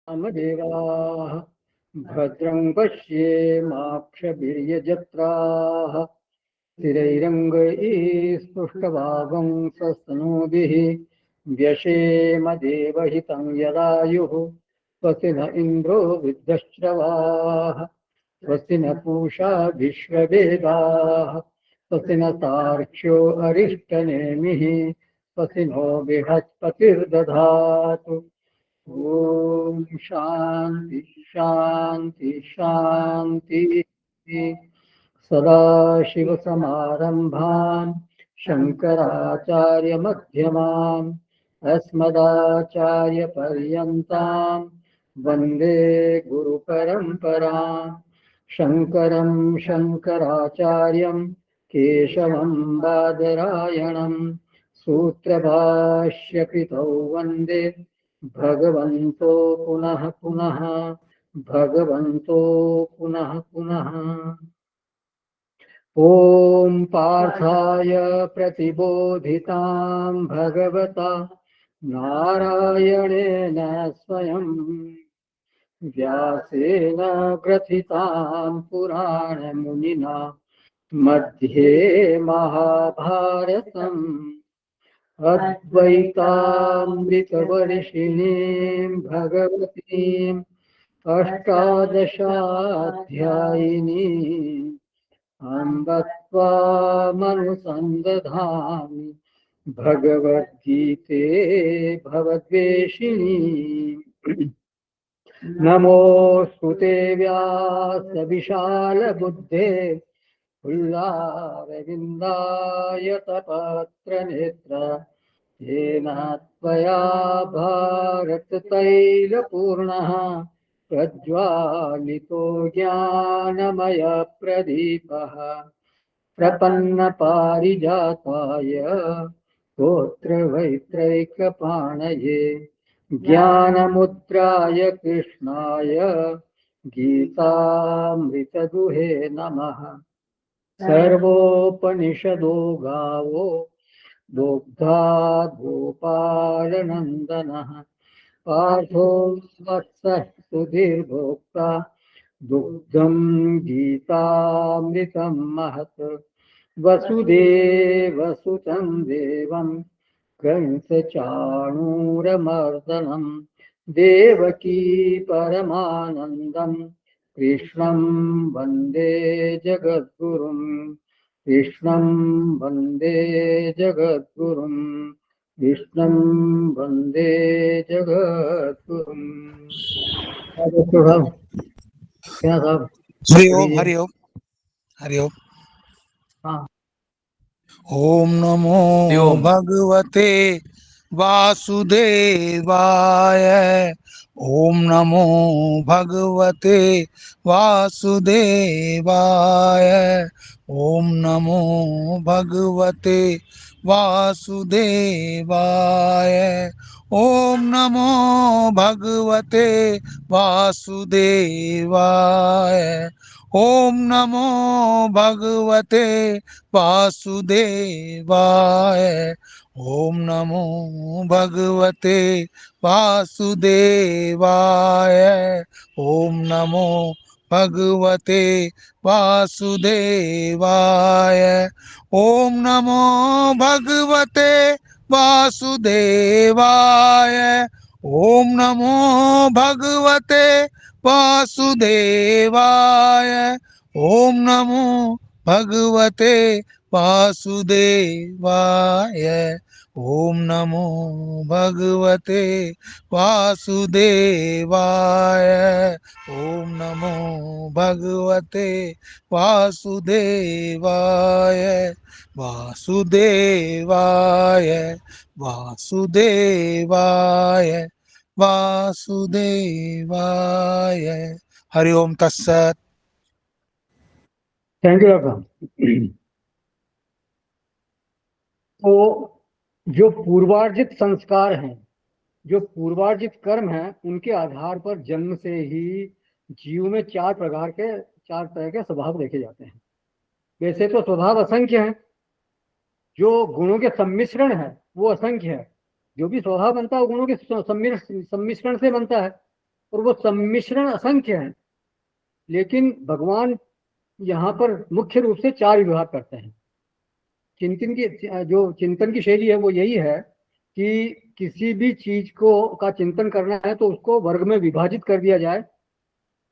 देवाः भद्रं पश्येमाक्षभिर्यजत्राः स्थिरैरङ्गैस्तुष्टभागं स्वस्तनूभिः व्यशेम देवहितं यदायुः स्वस्ति न इन्द्रो वृद्धश्रवाः स्वस्ति न पूषा विश्ववेदाः स्वस्ति न सार्क्ष्यो अरिष्टनेमिः स्वस्ति नो बृहस्पतिर्दधातु। ओम शांति शांति शांति। सदाशिवसमारम्भां शङ्कराचार्यमध्यमाम् अस्मदाचार्यपर्यन्तां वन्दे गुरुपरम्पराम्। शङ्करं शङ्कराचार्यं केशवं बादरायणं सूत्रभाष्यकृतौ वन्दे भगवन्तो पुनः पुनः भगवन्तो पुनः पुनः। ॐ पार्थाय प्रतिबोधितां भगवता नारायणेन स्वयं व्यासेन ग्रथितां पुराणमुनिना मध्ये महाभारतम् अद्वैतामृतवर्षिणीं भगवतीम् अष्टादशाध्यायिनीम् अम्ब त्वामनुसन्दधामि भगवद्गीते भवद्वेषिणी। नमोऽस्तु ते व्यासविशालबुद्धे फुल्लारविन्दायतपत्रनेत्र येन त्वया भारततैलपूर्णः प्रज्वालितो ज्ञानमयप्रदीपः प्रपन्नपारिजाताय स्तोत्रवैत्रैकपाणये ज्ञानमुद्राय कृष्णाय गीतामृतदुहे नमः। सर्वोपनिषदो गावो दुग्धा गोपालनन्दनः पार्थो वत्सः सुधीर्भोक्ता दुग्धं गीतामृतं महत्। वसुदेवसुतं देवं कंसचाणूरमर्दनं देवकी परमानन्दं कृष्णं वन्दे जगद्गुरुं कृष्णं वन्दे जगद्गुरुं कृष्णं वन्दे जगद्गुरुं। क्या साहब? हरि ओम हरि ओम हरि ओम। हाँ। ओम नमो भगवते वासुदेवाय। ओम नमो भगवते वासुदेवाय। ओम नमो भगवते वासुदेवाय। ओम नमो भगवते वासुदेवाय। ओम नमो भगवते वासुदेवाय। ओम नमो भगवते वासुदेवाय। ओम नमो भगवते वासुदेवाय। ओम नमो भगवते वासुदेवाय। ओम नमो भगवते वासुदेवाय। ओम नमो भगवते वासुदेवाय। ओम नमो भगवते वासुदेवाय। ओम नमो भगवते वासुदेवाय। वासुदेवाय वासुदेवाय वासुदेवाय। हरि ओम तत्सत। Thank you doctor. तो जो पूर्वार्जित संस्कार हैं, जो पूर्वार्जित कर्म हैं, उनके आधार पर जन्म से ही जीव में चार तरह के स्वभाव देखे जाते हैं। वैसे तो स्वभाव असंख्य हैं, जो गुणों के सम्मिश्रण है वो असंख्य है। जो भी स्वभाव बनता है वो गुणों के सम्मिश्रण से बनता है। और वो सम्मिश्रण असंख्य है। लेकिन भगवान यहाँ पर मुख्य रूप से चार विभाग करते हैं। चिंतन की शैली है वो यही है कि किसी भी चीज को का चिंतन करना है तो उसको वर्ग में विभाजित कर दिया जाए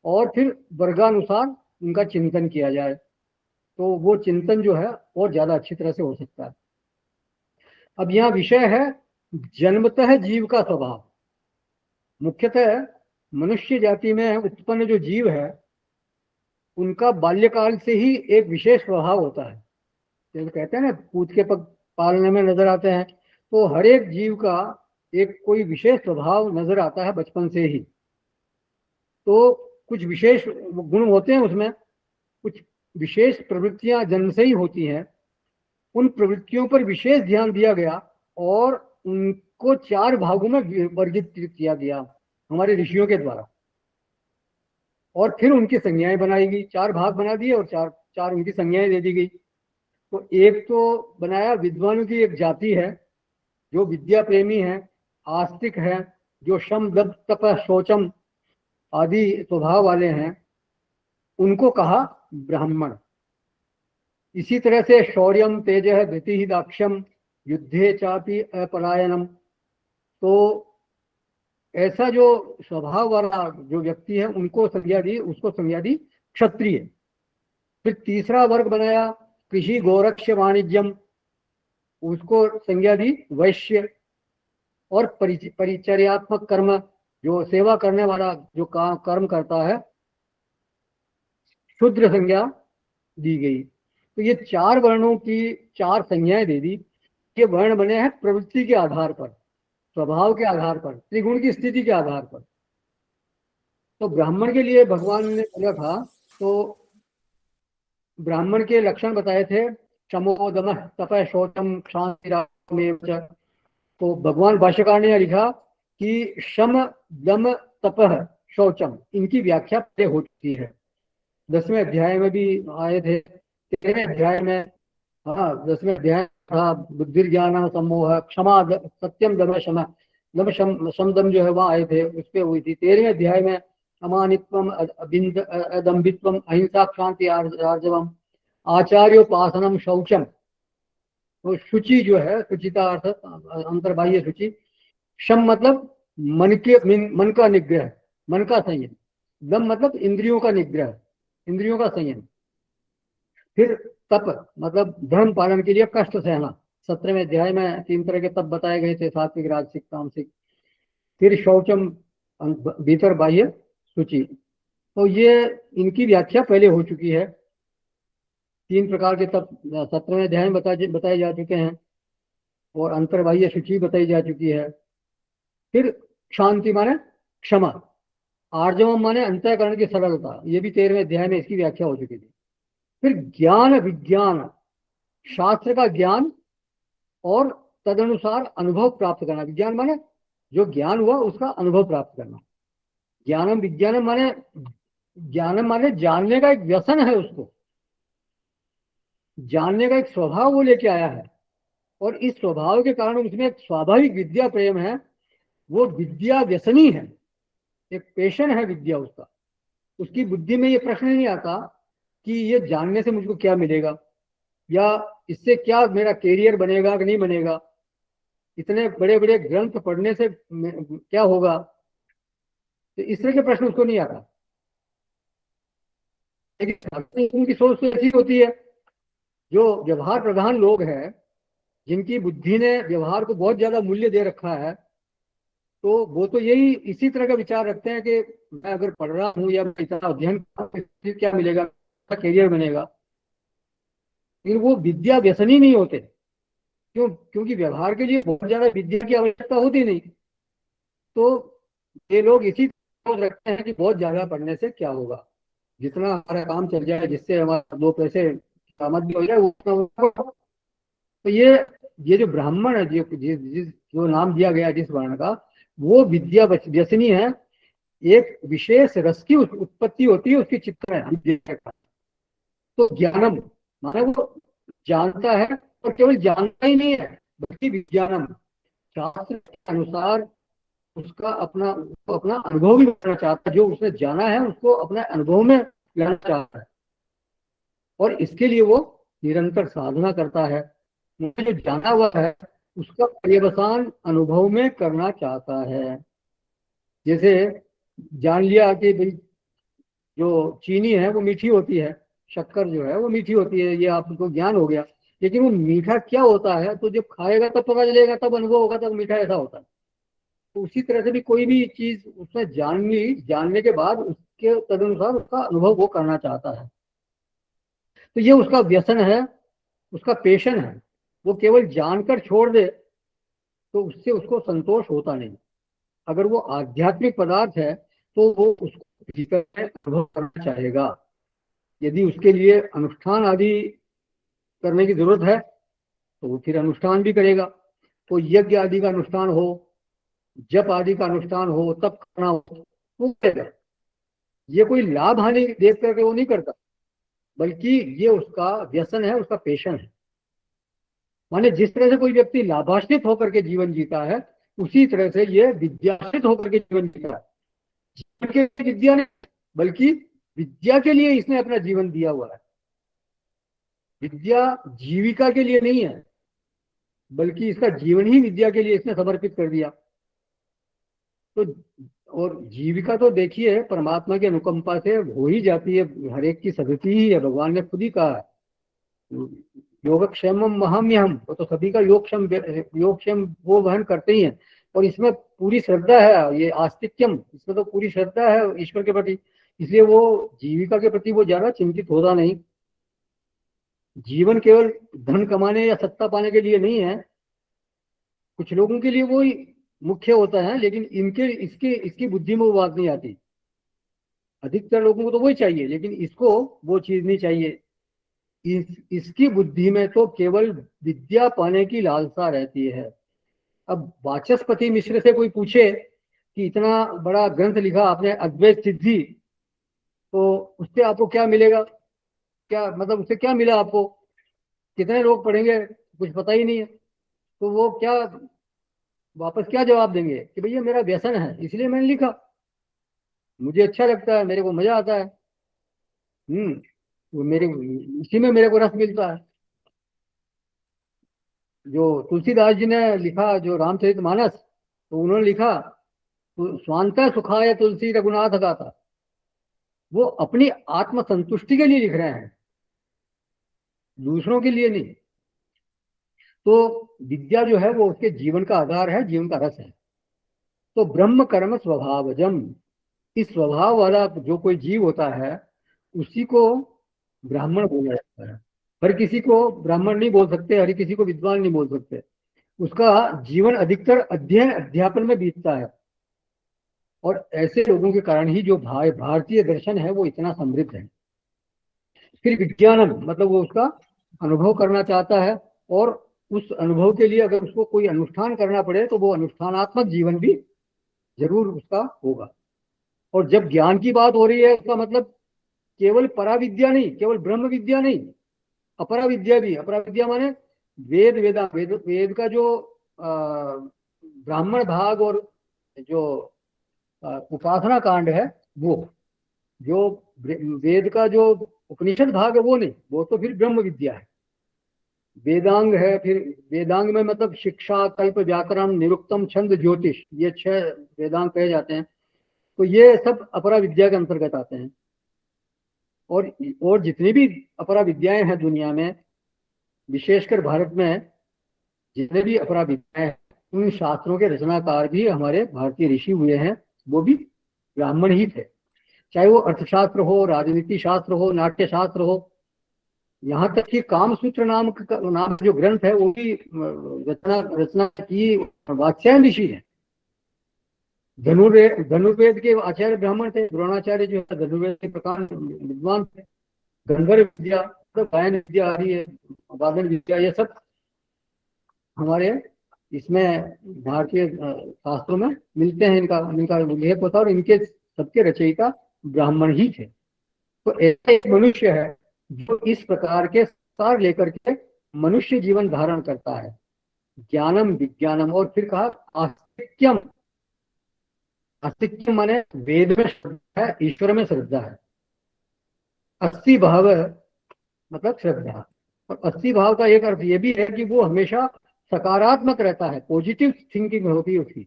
और फिर वर्गानुसार उनका चिंतन किया जाए, तो वो चिंतन जो है और ज्यादा अच्छी तरह से हो सकता है। अब यहाँ विषय है जन्मतः जीव का स्वभाव। मुख्यतः मनुष्य जाति में उत्पन्न जो जीव है उनका बाल्यकाल से ही एक विशेष स्वभाव होता है। जैसे कहते हैं ना, पूत के पग पालने में नजर आते हैं, तो हर एक जीव का एक कोई विशेष स्वभाव नजर आता है बचपन से ही। तो कुछ विशेष गुण होते हैं उसमें, कुछ विशेष प्रवृत्तियां जन्म से ही होती हैं। उन प्रवृत्तियों पर विशेष ध्यान दिया गया और उनको चार भागों में वर्गीकृत किया गया हमारे ऋषियों के द्वारा, और फिर उनकी संज्ञाएं बनाई गई। चार भाग बना दिए और चार चार उनकी संज्ञाएं दे दी गई। तो एक तो बनाया विद्वानों की एक जाति है जो विद्या प्रेमी है, आस्तिक है, जो शम दम तप शौचम आदि स्वभाव वाले हैं, उनको कहा ब्राह्मण। इसी तरह से शौर्यम तेजः धृति दाक्ष्यम युद्धे चापि अपलायनम, तो ऐसा जो स्वभाव वाला जो व्यक्ति है उनको संज्ञा दी, उसको संज्ञा दी क्षत्रिय। फिर तीसरा वर्ग बनाया कृषि गोरक्ष वाणिज्यम, उसको संज्ञा दी वैश्य। और परिचर्यात्मक कर्म, जो सेवा करने वाला जो कर्म करता है, शूद्र संज्ञा दी गई। तो ये चार वर्णों की चार संज्ञाएं दे दी। ये वर्ण बने हैं प्रवृत्ति के आधार पर, स्वभाव के आधार पर, त्रिगुण की स्थिति के आधार पर। तो ब्राह्मण के लिए भगवान ने बोला था, तो ब्राह्मण के लक्षण बताए थे शमो दमः तपः शौचम क्षांतिरामेव च। तो भगवान भाष्यकार ने लिखा कि शम दम तपः शौचम, इनकी व्याख्या पहले हो चुकी है। 10वें अध्याय में भी आए थे, 13वें अध्याय में, हाँ 10वें अध्याय था बुद्धि ज्ञान सम्मोह क्षमा सत्यम दम क्षमा दम शम दम जो है वहाँ आए थे, उस पर हुई थी। 13वें अध्याय में अमानित्वम अदम्भित्वम अहिंसा क्षांति आर्जवम आचार्योपासनम शौचम। तो शुचि जो है, शुचिता अर्थ अंतर्बाह्य शुचि। शम मतलब मन का निग्रह, मन का संयम। दम मतलब इंद्रियों का निग्रह, इंद्रियों का संयम। फिर तप मतलब धर्म पालन के लिए कष्ट सहना। 17वें अध्याय में 3 तरह के तप बताए गए थे, सात्विक राजसिक तामसिक। फिर शौचम भीतर बाह्य शुचि। तो ये इनकी व्याख्या पहले हो चुकी है। 3 प्रकार के तप 17वें अध्याय में बताए जा चुके हैं, और अंतर्बाह्य शुचि बताई जा चुकी है। फिर शांति माने क्षमा, आर्जवम माने अंतःकरण की सरलता, ये भी 13वें अध्याय में इसकी व्याख्या हो चुकी थी। फिर ज्ञान विज्ञान, शास्त्र का ज्ञान और तदनुसार अनुभव प्राप्त करना। विज्ञान माने जो ज्ञान हुआ उसका अनुभव प्राप्त करना। ज्ञानम विज्ञानम माने, ज्ञानम माने जानने का एक व्यसन है, उसको जानने का एक स्वभाव वो लेके आया है, और इस स्वभाव के कारण उसमें एक स्वाभाविक विद्या प्रेम है, वो विद्या व्यसनी है, एक पेशन है विद्या उसका। उसकी बुद्धि में ये प्रश्न नहीं आता कि ये जानने से मुझको क्या मिलेगा, या इससे क्या मेरा कैरियर बनेगा कि नहीं बनेगा, इतने बड़े बड़े ग्रंथ पढ़ने से क्या होगा। तो इस तरह के प्रश्न उसको नहीं आता। लेकिन उनकी सोच तो ऐसी होती है, जो व्यवहार प्रधान लोग हैं, जिनकी बुद्धि ने व्यवहार को बहुत ज्यादा मूल्य दे रखा है, तो वो तो यही इसी तरह का विचार रखते हैं कि मैं अगर पढ़ रहा हूँ या मैं इतना अध्ययन फिर क्या मिलेगा, कैरियर बनेगा। लेकिन वो विद्या व्यसनी नहीं होते। क्यों? क्योंकि व्यवहार के लिए बहुत ज्यादा विद्या की आवश्यकता होती नहीं। तो ये लोग इसी सोच रखते हैं कि बहुत ज्यादा पढ़ने से क्या होगा, जितना हमारा काम चल जाए, जिससे हमारा 2 पैसे आमदनी हो जाए उतना। तो ये जो ब्राह्मण है, जो नाम दिया गया जिस वर्ण का, वो विद्या व्यसनी है। एक विशेष रस की उत्पत्ति होती है उसकी चित्त में विद्या का। तो ज्ञानम माने वो जानता है, और केवल जानता ही नहीं है बल्कि विज्ञानम, शास्त्र के अनुसार उसका अपना अपना अनुभव भी करना चाहता है, जो उसने जाना है उसको अपने अनुभव में लाना चाहता है, और इसके लिए वो निरंतर साधना करता है। उसने जो जाना हुआ है उसका पर्यवसान अनुभव में करना चाहता है। जैसे जान लिया कि भाई जो चीनी है वो मीठी होती है, शक्कर जो है वो मीठी होती है, ये आपको ज्ञान हो गया। लेकिन वो मीठा क्या होता है तो जब खाएगा तब पता चलेगा, तब अनुभव होगा, तब मीठा ऐसा होता है। तो उसी तरह से भी कोई भी चीज उसने जान ली, जानने के बाद उसके तदनुसार उसका अनुभव वो करना चाहता है। तो ये उसका व्यसन है, उसका पेशन है। वो केवल जानकर छोड़ दे तो उससे उसको संतोष होता नहीं। अगर वो आध्यात्मिक पदार्थ है तो वो उसको भीतर में अनुभव करना चाहेगा। यदि उसके लिए अनुष्ठान आदि करने की जरूरत है तो वो फिर अनुष्ठान भी करेगा। कोई यज्ञ आदि का अनुष्ठान हो, जप आदि का अनुष्ठान हो, तब करना हो वो करेगा। ये कोई लाभ हानि देख करके वो नहीं करता, बल्कि ये उसका व्यसन है, उसका पेशन है। माने जिस तरह से कोई व्यक्ति लाभान्वित होकर के जीवन जीता है, उसी तरह से ये विद्यान्वित होकर के जीवन जीता है। जीवन के लिए विद्या नहीं, बल्कि विद्या के लिए इसने अपना जीवन दिया हुआ है। विद्या जीविका के लिए नहीं है, बल्कि इसका जीवन ही विद्या के लिए इसने समर्पित कर दिया। तो और जीविका तो देखिए परमात्मा की अनुकंपा से हो ही जाती है, हर एक की सदती ही है। भगवान ने खुद ही कहा है, योगक्षेम महाम्यहम, वो तो सभी का योगक्षेम वो वहन करते ही हैं। और इसमें पूरी श्रद्धा है, ये आस्तिक्यम, इसमें तो पूरी श्रद्धा है ईश्वर के प्रति। इसलिए वो जीविका के प्रति वो ज्यादा चिंतित होता नहीं। जीवन केवल धन कमाने या सत्ता पाने के लिए नहीं है। कुछ लोगों के लिए वो ही मुख्य होता है, लेकिन इनके इसके इसकी बुद्धि में वो बात नहीं आती। अधिकतर लोगों को तो वही चाहिए, लेकिन इसको वो चीज नहीं चाहिए। इसकी बुद्धि में तो केवल विद्या पाने की लालसा रहती है। अब वाचस्पति मिश्र से कोई पूछे कि इतना बड़ा ग्रंथ लिखा आपने अद्वैत सिद्धि, तो उससे आपको क्या मिलेगा, क्या मतलब उससे क्या मिला आपको, कितने लोग पढ़ेंगे, कुछ पता ही नहीं है। तो वो क्या वापस क्या जवाब देंगे कि भैया मेरा व्यसन है इसलिए मैंने लिखा, मुझे अच्छा लगता है, मेरे को मजा आता है। हम्म, वो मेरे इसी में मेरे को रस मिलता है। जो तुलसीदास जी ने लिखा जो रामचरितमानस, तो उन्होंने लिखा तो स्वांत सुखाय तुलसी रघुनाथ गाथा। वो अपनी आत्म संतुष्टि के लिए लिख रहे हैं, दूसरों के लिए नहीं। तो विद्या जो है वो उसके जीवन का आधार है, जीवन का रस है। तो ब्रह्म कर्म स्वभावजम, इस स्वभाव वाला जो कोई जीव होता है उसी को ब्राह्मण बोला जाता है। हर किसी को ब्राह्मण नहीं बोल सकते, हर किसी को विद्वान नहीं बोल सकते। उसका जीवन अधिकतर अध्ययन अध्यापन में बीतता है। और ऐसे लोगों के कारण ही जो भारतीय दर्शन है वो इतना समृद्ध है। फिर विज्ञानम, मतलब वो उसका अनुभव करना चाहता है, और उस अनुभव के लिए अगर उसको कोई अनुष्ठान करना पड़े तो वो अनुष्ठानात्मक जीवन भी जरूर उसका होगा। और जब ज्ञान की बात हो रही है उसका मतलब केवल पराविद्या नहीं, केवल ब्रह्म विद्या नहीं, अपरा विद्या भी। अपरा विद्या माने वेद का जो ब्राह्मण भाग और जो उपासना कांड है, वो जो वेद का जो उपनिषद भाग है वो नहीं, वो तो फिर ब्रह्म विद्या है। वेदांग है, फिर वेदांग में मतलब शिक्षा, कल्प, व्याकरण, निरुक्तम, छंद, ज्योतिष, ये 6 वेदांग कहे जाते हैं। तो ये सब अपरा विद्या के अंतर्गत आते हैं। और जितनी भी अपरा विद्याएं हैं दुनिया में, विशेषकर भारत में जितने भी अपरा विद्याएं हैं, उन शास्त्रों के रचनाकार भी हमारे भारतीय ऋषि हुए हैं, वो भी ब्राह्मण ही थे। चाहे वो अर्थशास्त्र हो, राजनीति शास्त्र हो, नाट्य शास्त्र हो, यहाँ तक कि कामसूत्र नाम जो ग्रंथ है वो भी रचना रचना की वात्स्यायन ऋषि है। धनुर्वेद के आचार्य ब्राह्मण थे, द्रोणाचार्य जो है धनुर्वेद के प्रकांड विद्वान थे। गंधर्व विद्या, मतलब गायन विद्या आदि है, वादन विद्या, ये सब हमारे इसमें भारतीय शास्त्रों में मिलते हैं। इनका इनका उल्लेख होता है, और इनके सबके रचयिता ब्राह्मण ही थे। तो ऐसा एक मनुष्य है जो इस प्रकार के सार लेकर के मनुष्य जीवन धारण करता है। ज्ञानम विज्ञानम, और फिर कहा आस्तिक्यम, आस्तिक्य माने वेद में श्रद्धा है, ईश्वर में श्रद्धा है। अस्थि भाव मतलब श्रद्धा। और अस्थि भाव का एक अर्थ ये भी है कि वो हमेशा सकारात्मक रहता है, पॉजिटिव थिंकिंग होती है उसकी।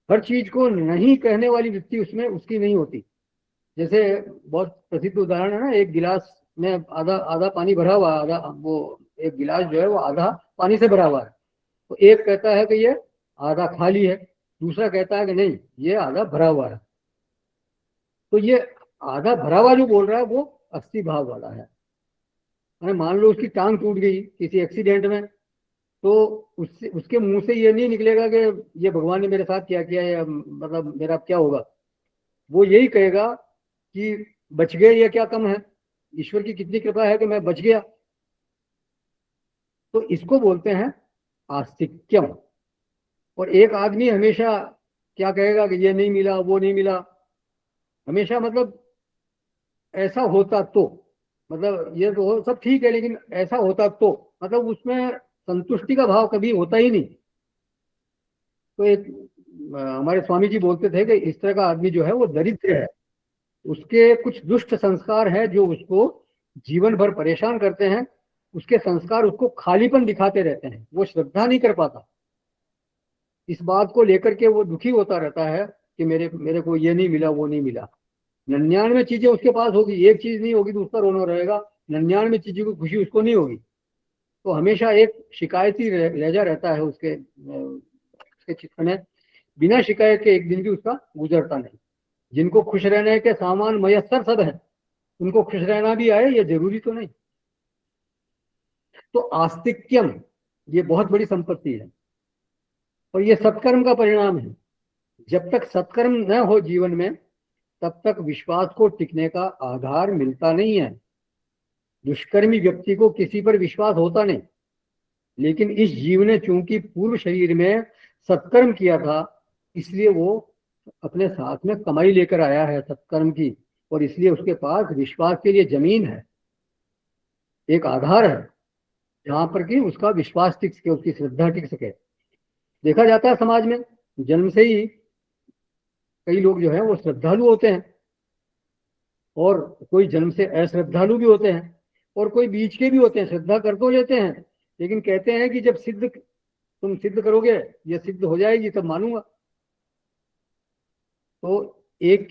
हर चीज को नहीं कहने वाली वृत्ति उसमें उसकी नहीं होती। जैसे बहुत प्रसिद्ध उदाहरण है ना, एक गिलास में आधा आधा पानी भरा हुआ है, आधा वो एक गिलास जो है वो आधा पानी से भरा हुआ है। तो एक कहता है कि ये आधा खाली है, दूसरा कहता है कि नहीं ये आधा भरा हुआ है। तो ये आधा भरा हुआ जो बोल रहा है वो अस्थि भाव वाला है। अरे मान लो उसकी टांग टूट गई किसी एक्सीडेंट में, तो उससे उसके मुंह से ये नहीं निकलेगा कि ये भगवान ने मेरे साथ क्या किया है, मतलब मेरा क्या होगा। वो यही कहेगा कि बच गए, ये क्या कम है, ईश्वर की कितनी कृपा है कि मैं बच गया। तो इसको बोलते हैं आस्तिक्यम। और एक आदमी हमेशा क्या कहेगा कि ये नहीं मिला वो नहीं मिला, हमेशा मतलब ऐसा होता तो, मतलब ये तो सब ठीक है लेकिन ऐसा होता तो, मतलब उसमें संतुष्टि का भाव कभी होता ही नहीं। तो एक हमारे स्वामी जी बोलते थे कि इस तरह का आदमी जो है वो दरिद्र है, उसके कुछ दुष्ट संस्कार हैं जो उसको जीवन भर परेशान करते हैं। उसके संस्कार उसको खालीपन दिखाते रहते हैं, वो श्रद्धा नहीं कर पाता। इस बात को लेकर के वो दुखी होता रहता है कि मेरे मेरे को ये नहीं मिला वो नहीं मिला। 99 चीजें उसके पास होगी, एक चीज नहीं होगी तो उसका रोना रहेगा। 99 चीजों की खुशी उसको नहीं होगी। तो हमेशा एक शिकायती लहजा रहता है उसके चित्त में। बिना शिकायत के एक दिन भी उसका गुजरता नहीं। जिनको खुश रहने के सामान मयस्सर सब है, उनको खुश रहना भी आए ये जरूरी तो नहीं। तो आस्तिक्यम ये बहुत बड़ी संपत्ति है और ये सत्कर्म का परिणाम है। जब तक सत्कर्म न हो जीवन में तब तक विश्वास को टिकने का आधार मिलता नहीं है। दुष्कर्मी व्यक्ति को किसी पर विश्वास होता नहीं, लेकिन इस जीव ने चूंकि पूर्व शरीर में सत्कर्म किया था, इसलिए वो अपने साथ में कमाई लेकर आया है सत्कर्म की, और इसलिए उसके पास विश्वास के लिए जमीन है, एक आधार है जहां पर कि उसका विश्वास टिक सके, उसकी श्रद्धा टिक सके। देखा जाता है समाज में जन्म से ही कई लोग जो है वो श्रद्धालु होते हैं, और कोई जन्म से अश्रद्धालु भी होते हैं, और कोई बीच के भी होते हैं, श्रद्धा कर तो लेते हैं लेकिन कहते हैं कि जब तुम सिद्ध करोगे, ये सिद्ध हो जाएगी तब मानूंगा। तो एक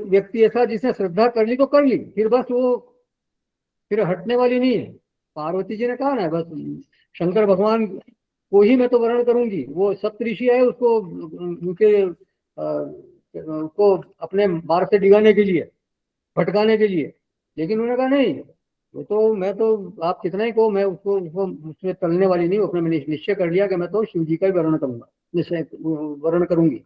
व्यक्ति ऐसा जिसने श्रद्धा कर ली तो कर ली, फिर बस वो फिर हटने वाली नहीं है। पार्वती जी ने कहा ना बस शंकर भगवान को ही मैं तो वर्ण करूंगी, वो सप्तऋषि है उसको उनके को अपने मार्ग से डिगाने के लिए, भटकाने के लिए। लेकिन उन्होंने कहा नहीं, वो तो मैं तो आप कितना ही कहो, मैं उसको उसको उसमें टलने वाली नहीं हूँ। उसने मैंने निश्चय कर लिया कि मैं तो शिव जी का ही वर्ण करूंगा, निश्चय वर्ण करूंगी।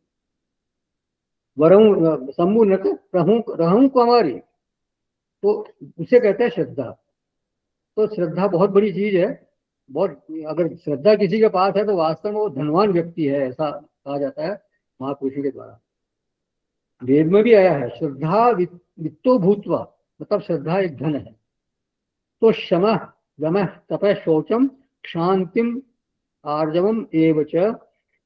वरुण शंभु नृत रहूं रहूं कुंवारी। तो उसे कहते हैं श्रद्धा। तो श्रद्धा बहुत बड़ी चीज है। बहुत, अगर श्रद्धा किसी के पास है तो वास्तव में वो धनवान व्यक्ति है, ऐसा कहा जाता है महापुरुषों के द्वारा। वेद में भी आया है श्रद्धा वित्तो भूतवा, मतलब श्रद्धा एक धन है। तो शम गम तप शौचम क्षांतिम आर्जवम एव च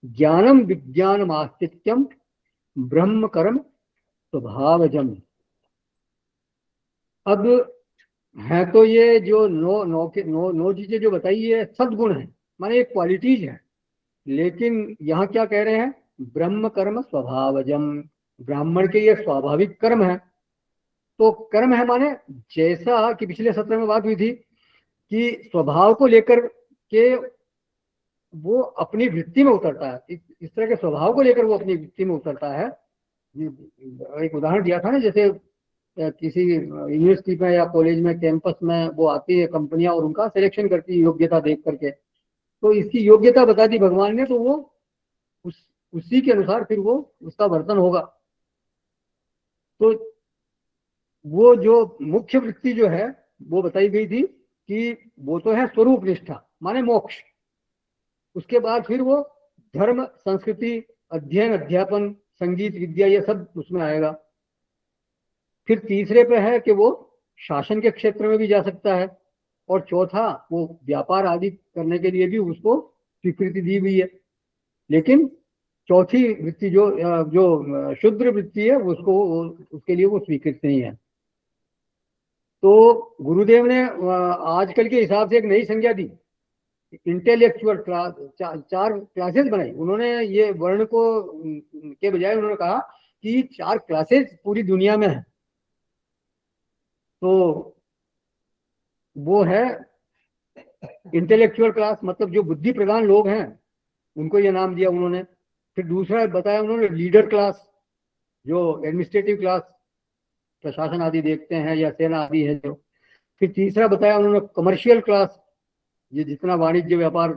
ज्ञानम विज्ञानम आस्तिक्यम ब्रह्म कर्म स्वभावजम। अब है तो ये जो नौ चीजें जो बताई है सद्गुण है, माने एक क्वालिटीज है। लेकिन यहाँ क्या कह रहे हैं, ब्रह्म कर्म स्वभावजम, ब्राह्मण के ये स्वाभाविक कर्म है। तो कर्म है माने जैसा कि पिछले सत्र में बात हुई थी कि स्वभाव को लेकर के वो अपनी वृत्ति में उतरता है, इस तरह के स्वभाव को लेकर वो अपनी वृत्ति में उतरता है। एक उदाहरण दिया था ना, जैसे किसी यूनिवर्सिटी में या कॉलेज में कैंपस में वो आती है कंपनियां और उनका सिलेक्शन करती है योग्यता देख करके। तो इसकी योग्यता बता दी भगवान ने, तो वो उसी के अनुसार फिर वो उसका वर्तन होगा। तो वो जो मुख्य वृत्ति जो है वो बताई गई थी कि वो तो है स्वरूप निष्ठा माने मोक्ष। उसके बाद फिर वो धर्म संस्कृति अध्ययन अध्यापन संगीत विद्या ये सब उसमें आएगा। फिर तीसरे पे है कि वो शासन के क्षेत्र में भी जा सकता है, और चौथा वो व्यापार आदि करने के लिए भी उसको स्वीकृति दी हुई है। लेकिन चौथी वृत्ति जो शूद्र वृत्ति है उसको उसके लिए वो स्वीकृत नहीं है। तो गुरुदेव ने आजकल के हिसाब से एक नई संज्ञा दी, इंटेलेक्चुअल क्लास, चार क्लासेस बनाई उन्होंने। ये वर्ण को के बजाय उन्होंने कहा कि 4 क्लासेस पूरी दुनिया में है। तो वो है इंटेलेक्चुअल क्लास, मतलब जो बुद्धि प्रधान लोग हैं उनको ये नाम दिया उन्होंने। फिर दूसरा बताया उन्होंने लीडर क्लास, जो एडमिनिस्ट्रेटिव क्लास, प्रशासन आदि देखते हैं या सेना आदि है जो। फिर तीसरा बताया उन्होंने कमर्शियल क्लास, ये जितना वाणिज्य व्यापार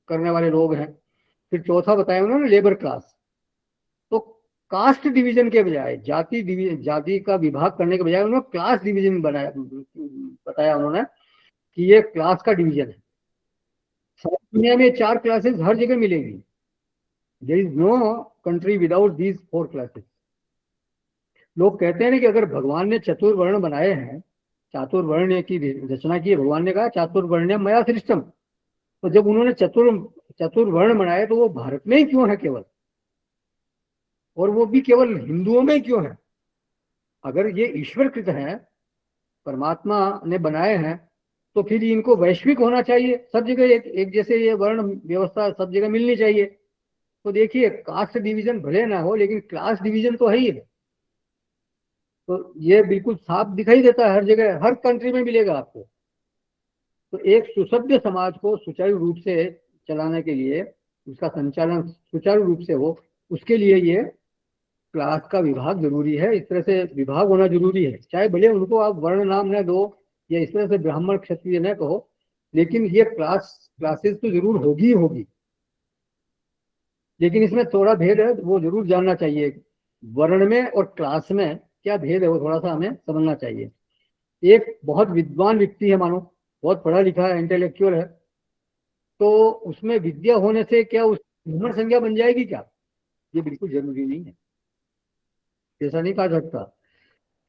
करने वाले लोग हैं। फिर चौथा बताया उन्होंने लेबर क्लास। तो कास्ट डिवीजन के बजाय, जाति का विभाग करने के बजाय उन्होंने क्लास डिवीजन बताया उन्होंने कि ये क्लास का डिवीजन है। सारी दुनिया में 4 क्लासेस हर जगह मिलेंगी। There is no country without these 4 classes. लोग कहते हैं ना कि अगर भगवान ने चतुर्वर्ण बनाए हैं, चातुर्वर्ण की रचना की है, भगवान ने कहा चातुर्वर्ण मया सृष्टम। तो जब उन्होंने चतुर्वर्ण बनाए तो वो भारत में ही क्यों है केवल, और वो भी केवल हिंदुओं में ही क्यों है? अगर ये ईश्वरकृत है, परमात्मा ने बनाए हैं, तो फिर इनको वैश्विक होना चाहिए, सब जगह एक जैसे ये वर्ण व्यवस्था सब जगह मिलनी चाहिए। तो देखिए, कास्ट डिवीजन भले ना हो लेकिन क्लास डिवीजन तो है ही है। तो ये बिल्कुल साफ दिखाई देता है हर जगह, हर कंट्री में मिलेगा आपको। तो एक सुसभ्य समाज को सुचारू रूप से चलाने के लिए, उसका संचालन सुचारू रूप से हो, उसके लिए ये क्लास का विभाग जरूरी है। इस तरह से विभाग होना जरूरी है, चाहे भले उनको आप वर्ण नाम न दो या इस तरह से ब्राह्मण क्षत्रिय न कहो, लेकिन ये क्लासेस तो जरूर होगी ही होगी। लेकिन इसमें थोड़ा भेद है, वो जरूर जानना चाहिए। वर्ण में और क्लास में क्या भेद है वो थोड़ा सा हमें समझना चाहिए। एक बहुत विद्वान व्यक्ति है, मानो बहुत पढ़ा लिखा है, इंटेलेक्चुअल है, तो उसमें विद्या होने से क्या उस ब्राह्मण संज्ञा बन जाएगी क्या? ये बिल्कुल जरूरी नहीं है, ऐसा नहीं कहा सकता।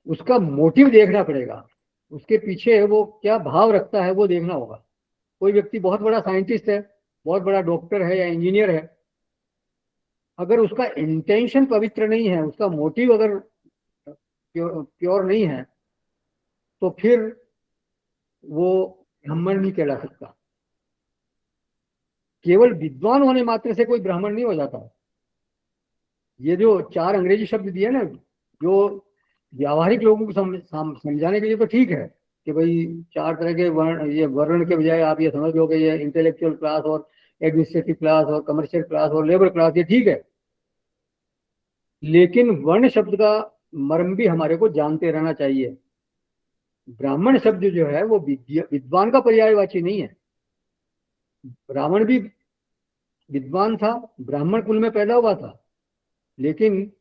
उसका मोटिव देखना पड़ेगा, उसके पीछे वो क्या भाव रखता है वो देखना होगा। कोई व्यक्ति बहुत बड़ा साइंटिस्ट है, बहुत बड़ा डॉक्टर है या इंजीनियर है, अगर उसका इंटेंशन पवित्र नहीं है, उसका मोटिव अगर प्योर नहीं है, तो फिर वो ब्राह्मण नहीं कहला सकता। केवल विद्वान होने मात्र से कोई ब्राह्मण नहीं हो जाता। ये जो 4 अंग्रेजी शब्द दिए ना, जो व्यावहारिक लोगों को समझाने के लिए तो ठीक है कि भाई 4 तरह के वर्ण, ये वर्ण के बजाय आप ये समझ लो कि ये इंटेलेक्चुअल क्लास और एडमिनिस्ट्रेटिव क्लास और कमर्शियल क्लास और लेबर क्लास, ये ठीक है। लेकिन वर्ण शब्द का मर्म भी हमारे को जानते रहना चाहिए। ब्राह्मण शब्द जो है वो विद्वान का पर्यायवाची नहीं है। रावण भी विद्वान था, ब्राह्मण कुल में पैदा हुआ था, लेकिन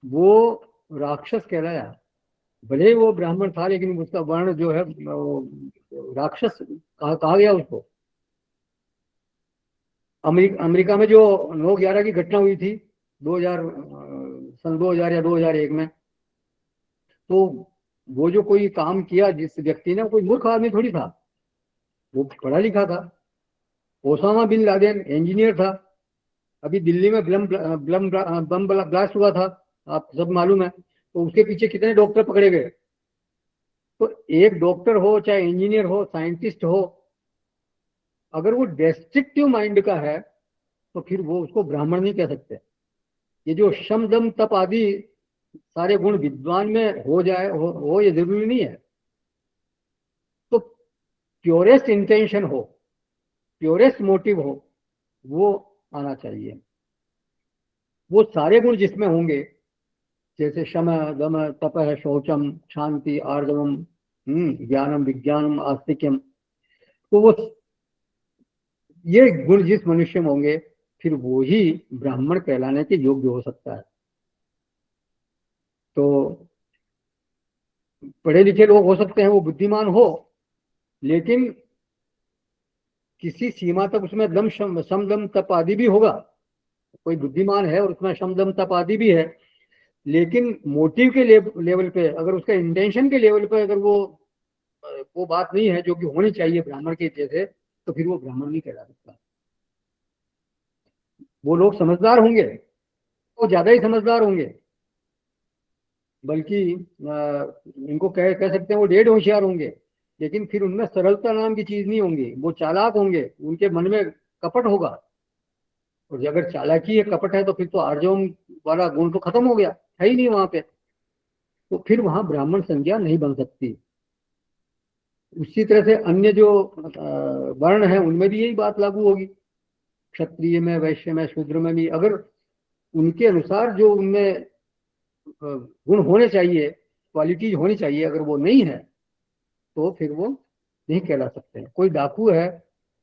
वो राक्षस कहलाया। भले ही वो ब्राह्मण था लेकिन उसका वर्ण जो है वो राक्षस कहा गया उसको। अमेरिका में जो 9/11 की घटना हुई थी 2000 सन 2000 या 2001 में, तो वो जो कोई काम किया जिस व्यक्ति ने, कोई मूर्ख आदमी थोड़ी था, वो पढ़ा लिखा था। ओसामा बिन लादेन इंजीनियर था। अभी दिल्ली में बम ब्लास्ट हुआ था, आप सब मालूम है, तो उसके पीछे कितने डॉक्टर पकड़े गए। तो एक डॉक्टर हो, चाहे इंजीनियर हो, साइंटिस्ट हो, अगर वो डिस्ट्रक्टिव माइंड का है तो फिर वो उसको ब्राह्मण नहीं कह सकते। ये जो शम दम तप आदि सारे गुण विद्वान में हो जाए हो ये जरूरी नहीं है। तो प्योरेस्ट इंटेंशन हो, प्योरेस्ट मोटिव हो, वो आना चाहिए। वो सारे गुण जिसमें होंगे, जैसे शम दम तप शौचम शांति आर्जवम ज्ञानम विज्ञानम आस्तिक्यम, तो वो ये गुण जिस मनुष्य में होंगे, फिर वो ही ब्राह्मण कहलाने के योग्य हो सकता है। तो पढ़े लिखे लोग हो सकते हैं, वो बुद्धिमान हो, लेकिन किसी सीमा तक उसमें दम शम दम तप आदि भी होगा। कोई बुद्धिमान है और उसमें शम दम तप आदि भी है, लेकिन मोटिव के लेवल पे, अगर उसका इंटेंशन के लेवल पे अगर वो बात नहीं है जो कि होनी चाहिए ब्राह्मण के जैसे, तो फिर वो ब्राह्मण नहीं कहला सकता। वो लोग समझदार होंगे, वो ज्यादा ही समझदार होंगे, बल्कि इनको कह सकते हैं वो डेढ़ होशियार होंगे, लेकिन फिर उनमें सरलता नाम की चीज नहीं होंगी, वो चालाक होंगे, उनके मन में कपट होगा। और अगर चालाकी है, कपट है, तो फिर तो आर्जवम वाला गुण तो खत्म हो गया, है ही नहीं वहां पे। तो फिर वहां ब्राह्मण संज्ञा नहीं बन सकती। उसी तरह से अन्य जो वर्ण है उनमें भी यही बात लागू होगी। क्षत्रिय में, वैश्य में, शूद्र में भी अगर उनके अनुसार जो उनमें गुण होने चाहिए, क्वालिटीज होनी चाहिए, अगर वो नहीं है तो फिर वो नहीं कहला सकते हैं। कोई डाकू है,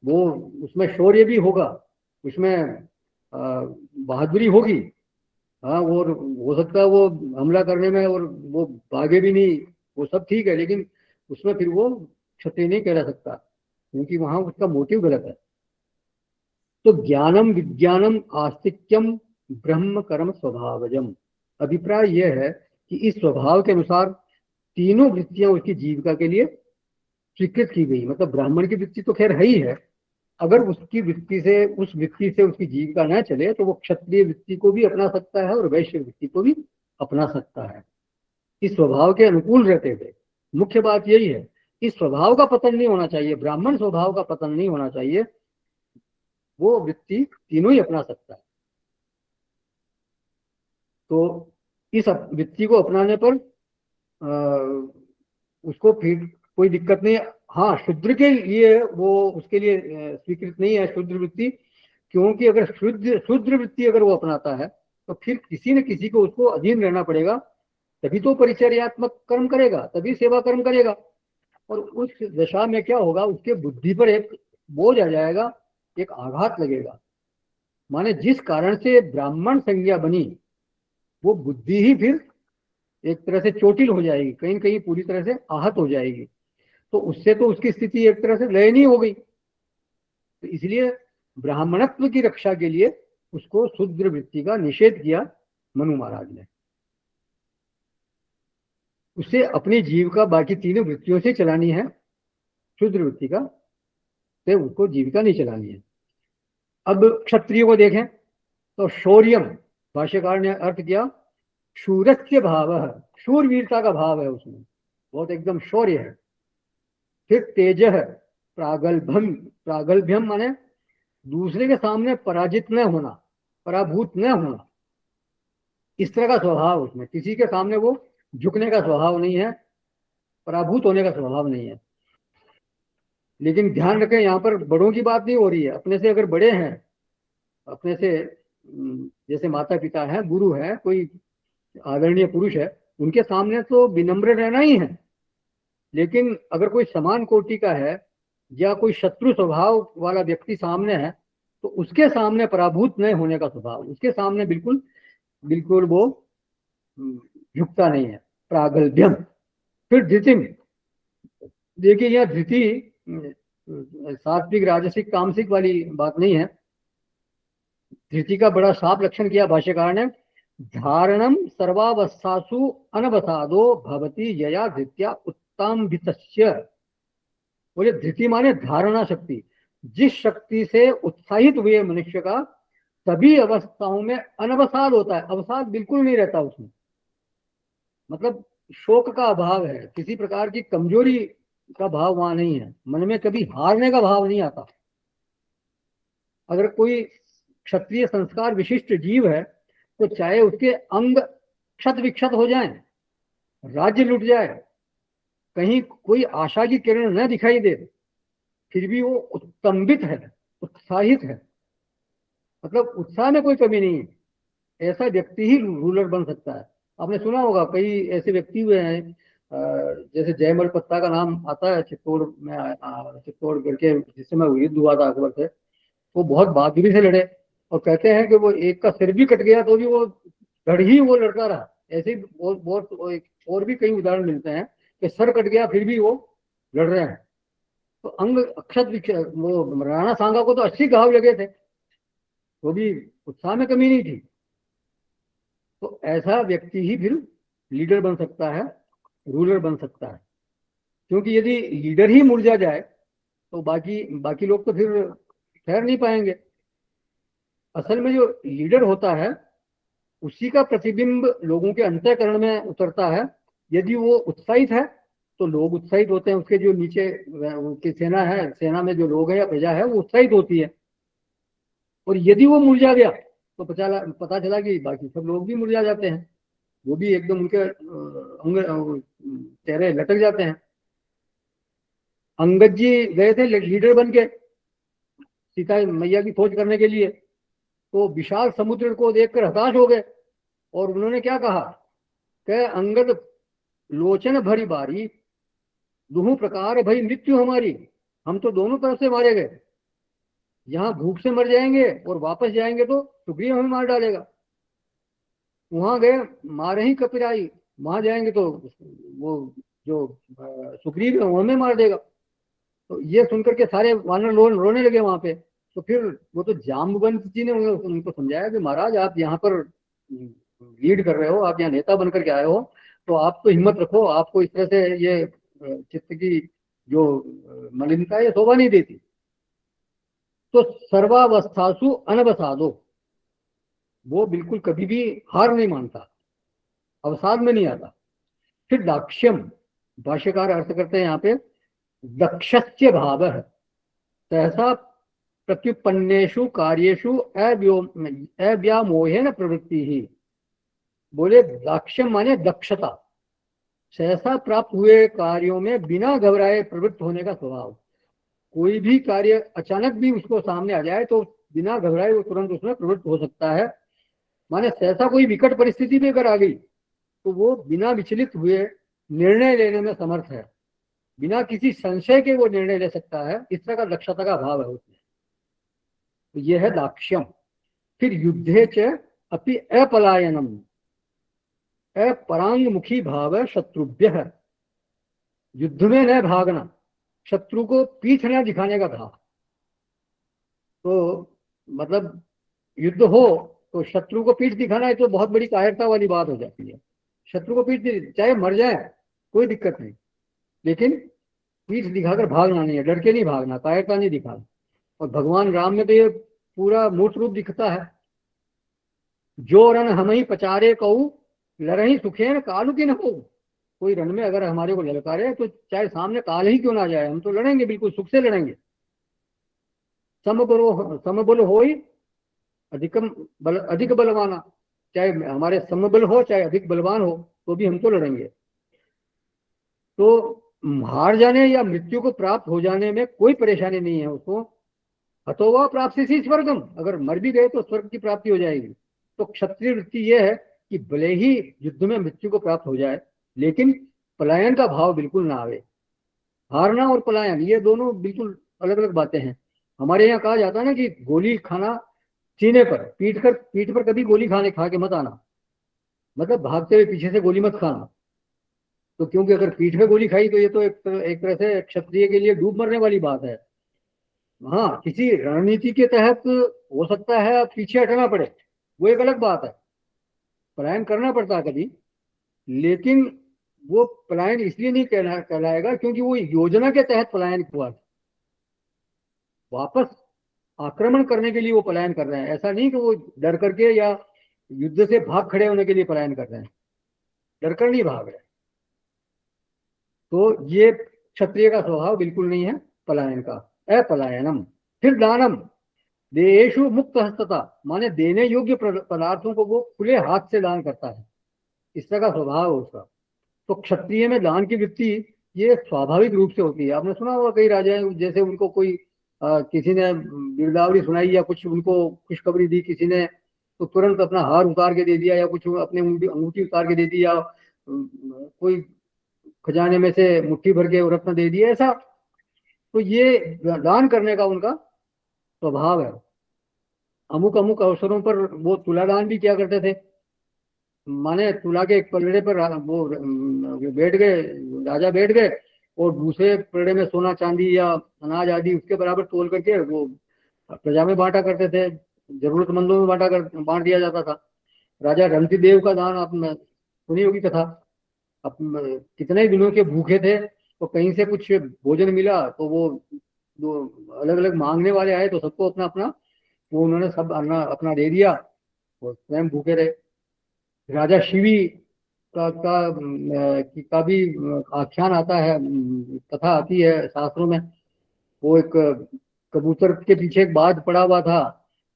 वो उसमें शौर्य भी होगा, उसमें बहादुरी होगी, हाँ, और हो सकता है वो हमला करने में और वो भागे भी नहीं, वो सब ठीक है, लेकिन उसमें फिर वो क्षत्रिय नहीं कहला सकता, क्योंकि वहां उसका मोटिव गलत है। तो ज्ञानम विज्ञानम आस्तिक्यम ब्रह्म कर्म स्वभावजम, अभिप्राय यह है कि इस स्वभाव के अनुसार तीनों वृत्तियां उसकी जीविका के लिए स्वीकृत की गई। मतलब ब्राह्मण की वृत्ति तो खैर है ही है, अगर उसकी वृत्ति से, उस वृत्ति से उसकी जीविका न चले तो वो क्षत्रिय वृत्ति को भी अपना सकता है और वैश्य वृत्ति को भी अपना सकता है, इस स्वभाव के अनुकूल रहते हुए। मुख्य बात यही है, इस स्वभाव का पतन नहीं होना चाहिए, ब्राह्मण स्वभाव का पतन नहीं होना चाहिए, वो वृत्ति तीनों ही अपना सकता है। तो इस वृत्ति को अपनाने पर उसको फिर कोई दिक्कत नहीं। हाँ, शूद्र के लिए वो उसके लिए स्वीकृत नहीं है शूद्र वृत्ति, क्योंकि अगर शूद्र वृत्ति अगर वो अपनाता है तो फिर किसी न किसी को उसको अधीन रहना पड़ेगा, तभी तो परिचर्यात्मक कर्म करेगा, तभी सेवा कर्म करेगा। और उस दशा में क्या होगा, उसके बुद्धि पर एक बोझ आ जाएगा, एक आघात लगेगा। माने जिस कारण से ब्राह्मण संज्ञा बनी, वो बुद्धि ही फिर एक तरह से चोटिल हो जाएगी, कहीं न कहीं पूरी तरह से आहत हो जाएगी। तो उससे तो उसकी स्थिति एक तरह से दयनीय हो गई। तो इसलिए ब्राह्मणत्व की रक्षा के लिए उसको शूद्र वृत्ति का निषेध किया मनु महाराज ने। उसे अपनी जीविका बाकी तीनों वृत्तियों से चलानी है, शूद्र वृत्ति का से उसको जीविका नहीं चलानी है। अब क्षत्रिय को देखें तो शौर्यम, भाष्यकार ने अर्थ किया शूरस्य भाव, शूरवीरता का भाव है उसमें, बहुत एकदम शौर्य है। फिर तेज है, प्रागल्भम, प्रागल्भ्यम माने दूसरे के सामने पराजित न होना, पराभूत न होना, इस तरह का स्वभाव उसमें, किसी के सामने वो झुकने का स्वभाव नहीं है, पराभूत होने का स्वभाव नहीं है। लेकिन ध्यान रखें, यहाँ पर बड़ों की बात नहीं हो रही है, अपने से अगर बड़े हैं, अपने से जैसे माता पिता है, गुरु है, कोई आदरणीय पुरुष है, उनके सामने तो विनम्र रहना ही है। लेकिन अगर कोई समान कोटि का है या कोई शत्रु स्वभाव वाला व्यक्ति सामने है, तो उसके सामने पराभूत नहीं होने का स्वभाव, उसके सामने बिल्कुल बिल्कुल वो झुकता नहीं है, प्रागल्भ्यम। फिर धृतिम, देखिए यह धृति सात्विक राजसिक तामसिक वाली बात नहीं है। धृति का बड़ा साफ लक्षण किया भाष्यकार ने, धारणम सर्वावस्थासु अनवसादो भवति यया धृत्या उत्ताम्भितस्य। बोले धृति माने धारणा शक्ति, जिस शक्ति से उत्साहित हुए मनुष्य का सभी अवस्थाओं में अनवसाद होता है, अवसाद बिल्कुल नहीं रहता उसमें, मतलब शोक का अभाव है, किसी प्रकार की कमजोरी का भाव वहां नहीं है, मन में कभी हारने का भाव नहीं आता। अगर कोई क्षत्रिय संस्कार विशिष्ट जीव है तो चाहे उसके अंग क्षत विक्षत हो जाएं, राज्य लुट जाए, कहीं कोई आशा की किरण न दिखाई दे, फिर भी वो उत्तंबित है, उत्साहित है, मतलब उत्साह में कोई कमी नहीं है। ऐसा व्यक्ति ही रूलर बन सकता है। आपने सुना होगा कई ऐसे व्यक्ति हुए हैं, जैसे जयमल पत्ता का नाम आता है, चित्तौड़ में चित्तौड़गढ़ के जिस समय युद्ध हुआ था अकबर से, वो बहुत बहादुरी से लड़े, और कहते हैं कि वो एक का सिर भी कट गया तो भी वो धड़ ही वो लड़ता रहा। ऐसे ही बहुत और भी कई उदाहरण मिलते हैं कि सर कट गया फिर भी वो लड़ रहे हैं। तो अंग अक्षत वो राणा सांगा को तो 80 घाव लगे थे, तो भी उत्साह में कमी नहीं थी। तो ऐसा व्यक्ति ही फिर लीडर बन सकता है, रूलर बन सकता है। क्योंकि यदि लीडर ही मुरझा जाए तो बाकी बाकी लोग तो फिर ठहर नहीं पाएंगे। असल में जो लीडर होता है उसी का प्रतिबिंब लोगों के अंतःकरण में उतरता है। यदि वो उत्साहित है तो लोग उत्साहित होते हैं, उसके जो नीचे उनकी सेना है, सेना में जो लोग हैं या प्रजा है वो उत्साहित होती है। और यदि वो मुरझा गया तो पता चला कि बाकी सब लोग भी मुरझा जाते हैं, वो भी एकदम उनके चेहरे लटक जाते हैं। अंगद जी गए थे लीडर बन के सीता मैया की खोज करने के लिए, तो विशाल समुद्र को देखकर हताश हो गए और उन्होंने क्या कहा, कह अंगद लोचन भरी बारी, दुहु प्रकार भई मृत्यु हमारी। हम तो दोनों तरफ से मारे गए, यहाँ भूख से मर जाएंगे और वापस जाएंगे तो सुग्रीव हमें मार डालेगा। वहां गए मारे ही कपिराई, वहां जाएंगे तो वो जो सुग्रीव है वो हमें मार देगा। तो ये सुनकर के सारे वानर रोने लगे वहां पे। तो फिर वो तो जाम्बवंत जी ने उनको समझाया कि महाराज आप यहाँ पर लीड कर रहे हो, आप यहाँ नेता बनकर के आए हो, तो आप तो हिम्मत रखो, आपको इस तरह से ये चित्त की जो मलिनता है ये शोभा नहीं देती। तो सर्वावस्थासु अनवसादो, वो बिल्कुल कभी भी हार नहीं मानता, अवसाद में नहीं आता। फिर दाक्ष्यम, भाष्यकार अर्थ करते हैं यहाँ पे, दक्षस्य भाव है सहसा प्रत्युपन्नेषु कार्येषु अव्यामोहेन प्रवृत्ति ही। बोले दाक्ष्यम माने दक्षता, सहसा प्राप्त हुए कार्यों में बिना घबराए प्रवृत्त होने का स्वभाव। कोई भी कार्य अचानक भी उसको सामने आ जाए तो बिना घबराए वो तुरंत उसमें प्रवृत्त हो सकता है। माने सहसा कोई विकट परिस्थिति भी अगर आ गई तो वो बिना विचलित हुए निर्णय लेने में समर्थ है, बिना किसी संशय के वो निर्णय ले सकता है। इस तरह का दक्षता का भाव है उसमें, तो ये है दाक्ष्यम। फिर युद्धे च अपि अपलायनम, अपरांगमुखी भाव शत्रुभ्य, युद्ध में न भागना, शत्रु को पीठ न दिखाने का था। तो मतलब युद्ध हो तो शत्रु को पीठ दिखाना है तो बहुत बड़ी कायरता वाली बात हो जाती है। शत्रु को पीठ चाहे मर जाए कोई दिक्कत नहीं, लेकिन पीठ दिखाकर भागना नहीं है, डर के नहीं भागना, कायरता नहीं दिखाना। और भगवान राम में तो ये पूरा मूर्त रूप दिखता है। जो रण हम ही पचारे कहू, लड़ही सुखेन कालू की न हो। कोई रण में अगर हमारे को ललकारे तो चाहे सामने काल ही क्यों ना जाए, हम तो लड़ेंगे, बिल्कुल सुख से लड़ेंगे। समबल हो ही अधिक बलवाना, चाहे हमारे समबल हो चाहे अधिक बलवान हो तो भी हम तो लड़ेंगे। तो हार जाने या मृत्यु को प्राप्त हो जाने में कोई परेशानी नहीं है उसको। हतोवा प्राप्ति से स्वर्गम, अगर मर भी गए तो स्वर्ग की प्राप्ति हो जाएगी। तो क्षत्रिय वृत्ति यह है कि भले ही युद्ध में मृत्यु को प्राप्त हो जाए लेकिन पलायन का भाव बिल्कुल ना आवे। हारना और पलायन ये दोनों बिल्कुल अलग अलग बातें हैं। हमारे यहाँ कहा जाता है ना कि गोली खाना सीने पर, पीठ पर कभी गोली खा के मत आना, मतलब भागते हुए पीछे से गोली मत खाना। तो क्योंकि अगर पीठ पे गोली खाई तो ये तो एक तरह से क्षत्रिय के लिए डूब मरने वाली बात है। हाँ, किसी रणनीति के तहत हो सकता है पीछे हटना पड़े, वो एक अलग बात है, पलायन करना पड़ता है कभी। लेकिन वो पलायन इसलिए नहीं कहलाएगा क्योंकि वो योजना के तहत पलायन हुआ, वापस आक्रमण करने के लिए वो पलायन कर रहे हैं। ऐसा नहीं कि वो डर करके या युद्ध से भाग खड़े होने के लिए पलायन कर रहे हैं, डर कर नहीं भाग रहे। तो ये क्षत्रिय का स्वभाव बिल्कुल नहीं है पलायन का, अपलायनम। फिर दानम, देशु मुक्त हस्तता, माने देने योग्य पदार्थों को वो खुले हाथ से दान करता है, इस तरह का स्वभाव है उसका। तो क्षत्रिय में दान की वृत्ति ये स्वाभाविक रूप से होती है। आपने सुना होगा कई राजा जैसे उनको कोई किसी ने गिरदावरी सुनाई या कुछ उनको खुशखबरी दी किसी ने, तो तुरंत अपना हार उतार के दे दिया या कुछ अपने अंगूठी उतार के दे दी या कोई खजाने में से मुट्ठी भर के रत्न दे दिए, ऐसा। तो ये दान करने का उनका स्वभाव है। अमुक अमुक अवसरों पर वो तुलादान भी किया करते थे। माने तुला के एक पलड़े पर वो बैठ गए, राजा बैठ गए और दूसरे पलड़े में सोना चांदी या अनाज आदि उसके बराबर तोल करके वो प्रजा में बांटा करते थे, जरूरतमंदों में बांट दिया जाता था। राजा रणती देव का दान आप सुनी होगी कथा। अब कितने दिनों के भूखे थे तो कहीं से कुछ भोजन मिला तो वो दो अलग अलग मांगने वाले आए तो सबको अपना अपना वो उन्होंने सब अपना दे दिया, वो स्वयं भूखे रहे। राजा शिवी का भी आख्यान आता है, कथा आती है शास्त्रों में। वो एक कबूतर के पीछे एक बाज पड़ा हुआ था,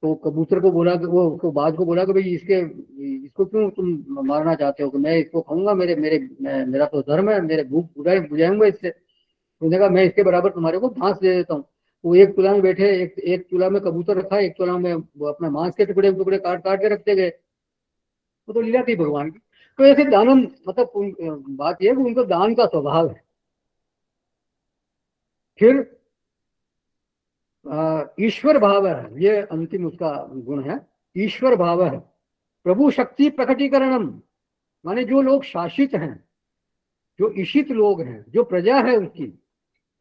तो कबूतर को बोला कि वो उसको बाज को बोला कि भाई इसको क्यों तुम मारना चाहते हो, कि मैं इसको खाऊंगा, मेरा तो धर्म है, मेरे भूख बुझाऊंगा इससे। उसने कहा मैं इसके बराबर तुम्हारे को मांस दे देता हूँ। वो एक चूल्हा में बैठे, एक चूल्हा में कबूतर रखा, एक चूल्हा में वो अपने मांस के टुकड़े टुकड़े काट काट के रखते गए। वो तो लीला थी भगवान की। तो ऐसे दानम मतलब बात यह है कि उनको दान का स्वभाव है। फिर ईश्वर भाव है, ये अंतिम उसका गुण है। ईश्वर भाव है, प्रभु शक्ति प्रकटीकरणम, माने जो लोग शासित हैं, जो ईशित लोग हैं, जो प्रजा है उसकी,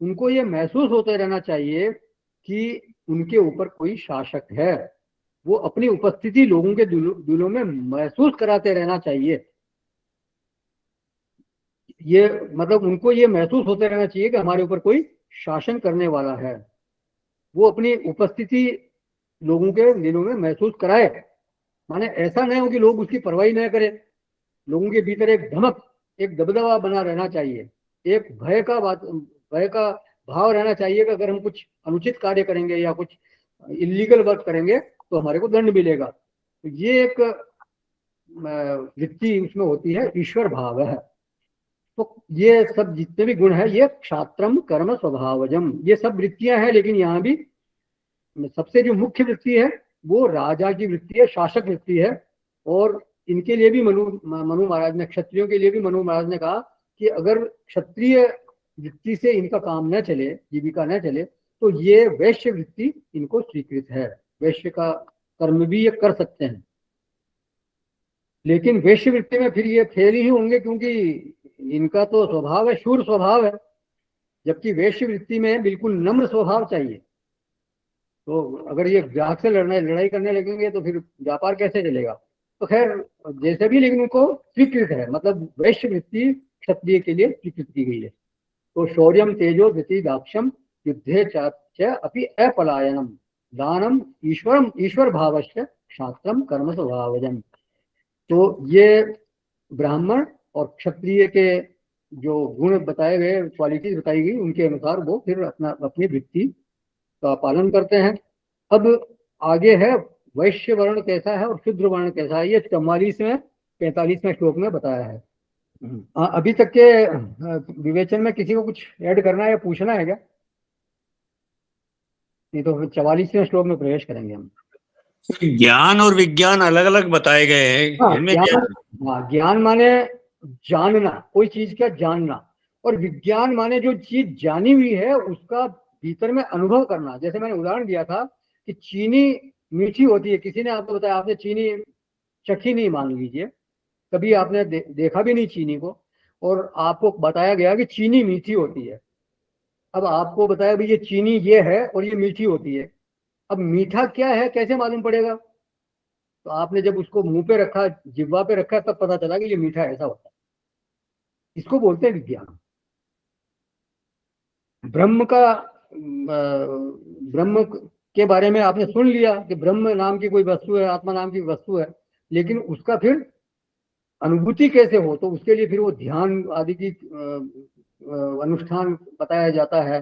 उनको ये महसूस होते रहना चाहिए कि उनके ऊपर कोई शासक है। वो अपनी उपस्थिति लोगों के दिलों में महसूस कराते रहना चाहिए। ये मतलब उनको ये महसूस होते रहना चाहिए कि हमारे ऊपर कोई शासन करने वाला है। वो अपनी उपस्थिति लोगों के दिलों में महसूस कराए। माने ऐसा नहीं हो कि लोग उसकी परवाही न करें। लोगों के भीतर एक धमक, एक दबदबा बना रहना चाहिए, एक भय का भाव रहना चाहिए कि अगर हम कुछ अनुचित कार्य करेंगे या कुछ इलीगल वर्क करेंगे तो हमारे को दंड मिलेगा। तो ये एक वृत्ति उसमें होती है, ईश्वर भाव है। तो ये सब जितने भी गुण है, ये क्षात्रम कर्म स्वभावजम, ये सब वृत्तियां हैं। लेकिन यहाँ भी सबसे जो मुख्य वृत्ति है वो राजा की वृत्ति है, शासक वृत्ति है। और इनके लिए भी मनु महाराज ने, क्षत्रियों के लिए भी मनु महाराज ने कहा कि अगर क्षत्रिय वृत्ति से इनका काम न चले, जीविका न चले, तो ये वैश्य वृत्ति इनको स्वीकृत है। वैश्य का कर्म भी ये कर सकते हैं। लेकिन वैश्य वृत्ति में फिर ये फेल ही होंगे, क्योंकि इनका तो स्वभाव है, शूर स्वभाव है। जबकि वैश्य वृत्ति में बिल्कुल नम्र स्वभाव चाहिए। तो अगर ये ग्राहक से लड़ाई करने लगेंगे तो फिर व्यापार कैसे चलेगा। तो खैर जैसे भी, लेकिन उनको स्वीकृत है, मतलब वैश्य वृत्ति क्षत्रिय के लिए स्वीकृत की गई है। तो शौर्यम तेजो धृति दाक्षम युद्धे च अपि अपलायनम दानम ईश्वर भावश्च शास्त्रम कर्म स्वभावजम। तो ये ब्राह्मण और क्षत्रिय के जो गुण बताए गए, क्वालिटीज बताई गई, उनके अनुसार वो फिर अपनी वृत्ति का पालन करते हैं। अब आगे है वैश्य वर्ण कैसा है और शूद्र वर्ण कैसा है, ये 44वें 45वें श्लोक में बताया है। अभी तक के विवेचन में किसी को कुछ ऐड करना है या पूछना है क्या? नहीं तो 44वें श्लोक में प्रवेश करेंगे हम। ज्ञान और विज्ञान अलग अलग बताए गए हैं, हाँ, इनमें क्या है? हाँ, ज्ञान माने जानना, कोई चीज का जानना। और विज्ञान माने जो चीज जानी हुई है उसका भीतर में अनुभव करना। जैसे मैंने उदाहरण दिया था कि चीनी मीठी होती है, किसी ने आपको बताया, आपने चीनी चखी नहीं मान लीजिए, कभी आपने देखा भी नहीं चीनी को, और आपको बताया गया कि चीनी मीठी होती है। अब आपको बताया भाई ये चीनी ये है और ये मीठी होती है। अब मीठा क्या है कैसे मालूम पड़ेगा? तो आपने जब उसको मुंह पे रखा, जिह्वा पे रखा, तब पता चला कि ये मीठा ऐसा होता है। इसको बोलते हैं विज्ञान। ब्रह्म का ब्रह्म के बारे में आपने सुन लिया कि ब्रह्म नाम की कोई वस्तु है, आत्मा नाम की वस्तु है, लेकिन उसका फिर अनुभूति कैसे हो, तो उसके लिए फिर वो ध्यान आदि की अनुष्ठान बताया जाता है।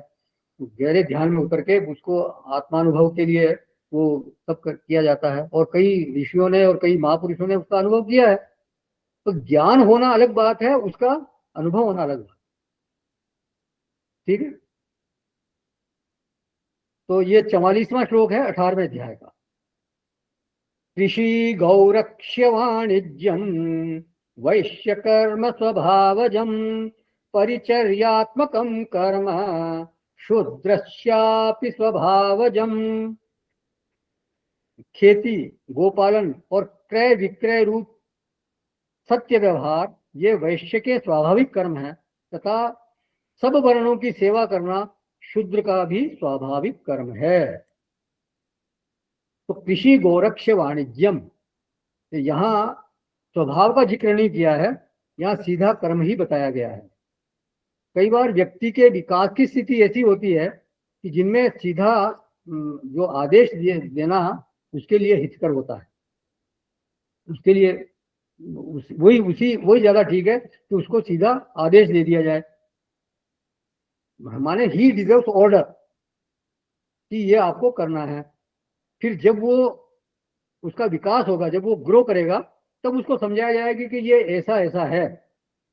गहरे ध्यान में उतर के उसको आत्मानुभव के लिए वो सब किया जाता है। और कई ऋषियों ने और कई महापुरुषों ने उसका अनुभव किया है। तो ज्ञान होना अलग बात है, उसका अनुभव होना अलग बात। ठीक है। तो ये 44वां श्लोक है 18वें अध्याय का। कृषि गौरक्ष्य वाणिज्यम वैश्य कर्म स्वभावजम परिचर्यात्मकम कर्म शूद्रस्यापि स्वभावजम। खेती, गोपालन और क्रय विक्रय रूप सत्य व्यवहार ये वैश्य के स्वाभाविक कर्म है, तथा सब वर्णों की सेवा करना शूद्र का भी स्वाभाविक कर्म है। तो कृषि गौरक्ष्य वाणिज्यम, तो यहाँ स्वभाव का जिक्र नहीं किया है, यहाँ सीधा कर्म ही बताया गया है। कई बार व्यक्ति के विकास की स्थिति ऐसी होती है कि जिनमें सीधा जो आदेश देना उसके लिए हितकर होता है, उसके लिए वही ज्यादा ठीक है कि उसको सीधा आदेश दे दिया जाए, माने ही डिजर्व्स ऑर्डर कि ये आपको करना है। फिर जब वो उसका विकास होगा, जब वो ग्रो करेगा, तब उसको समझाया जाएगा कि ये ऐसा ऐसा है,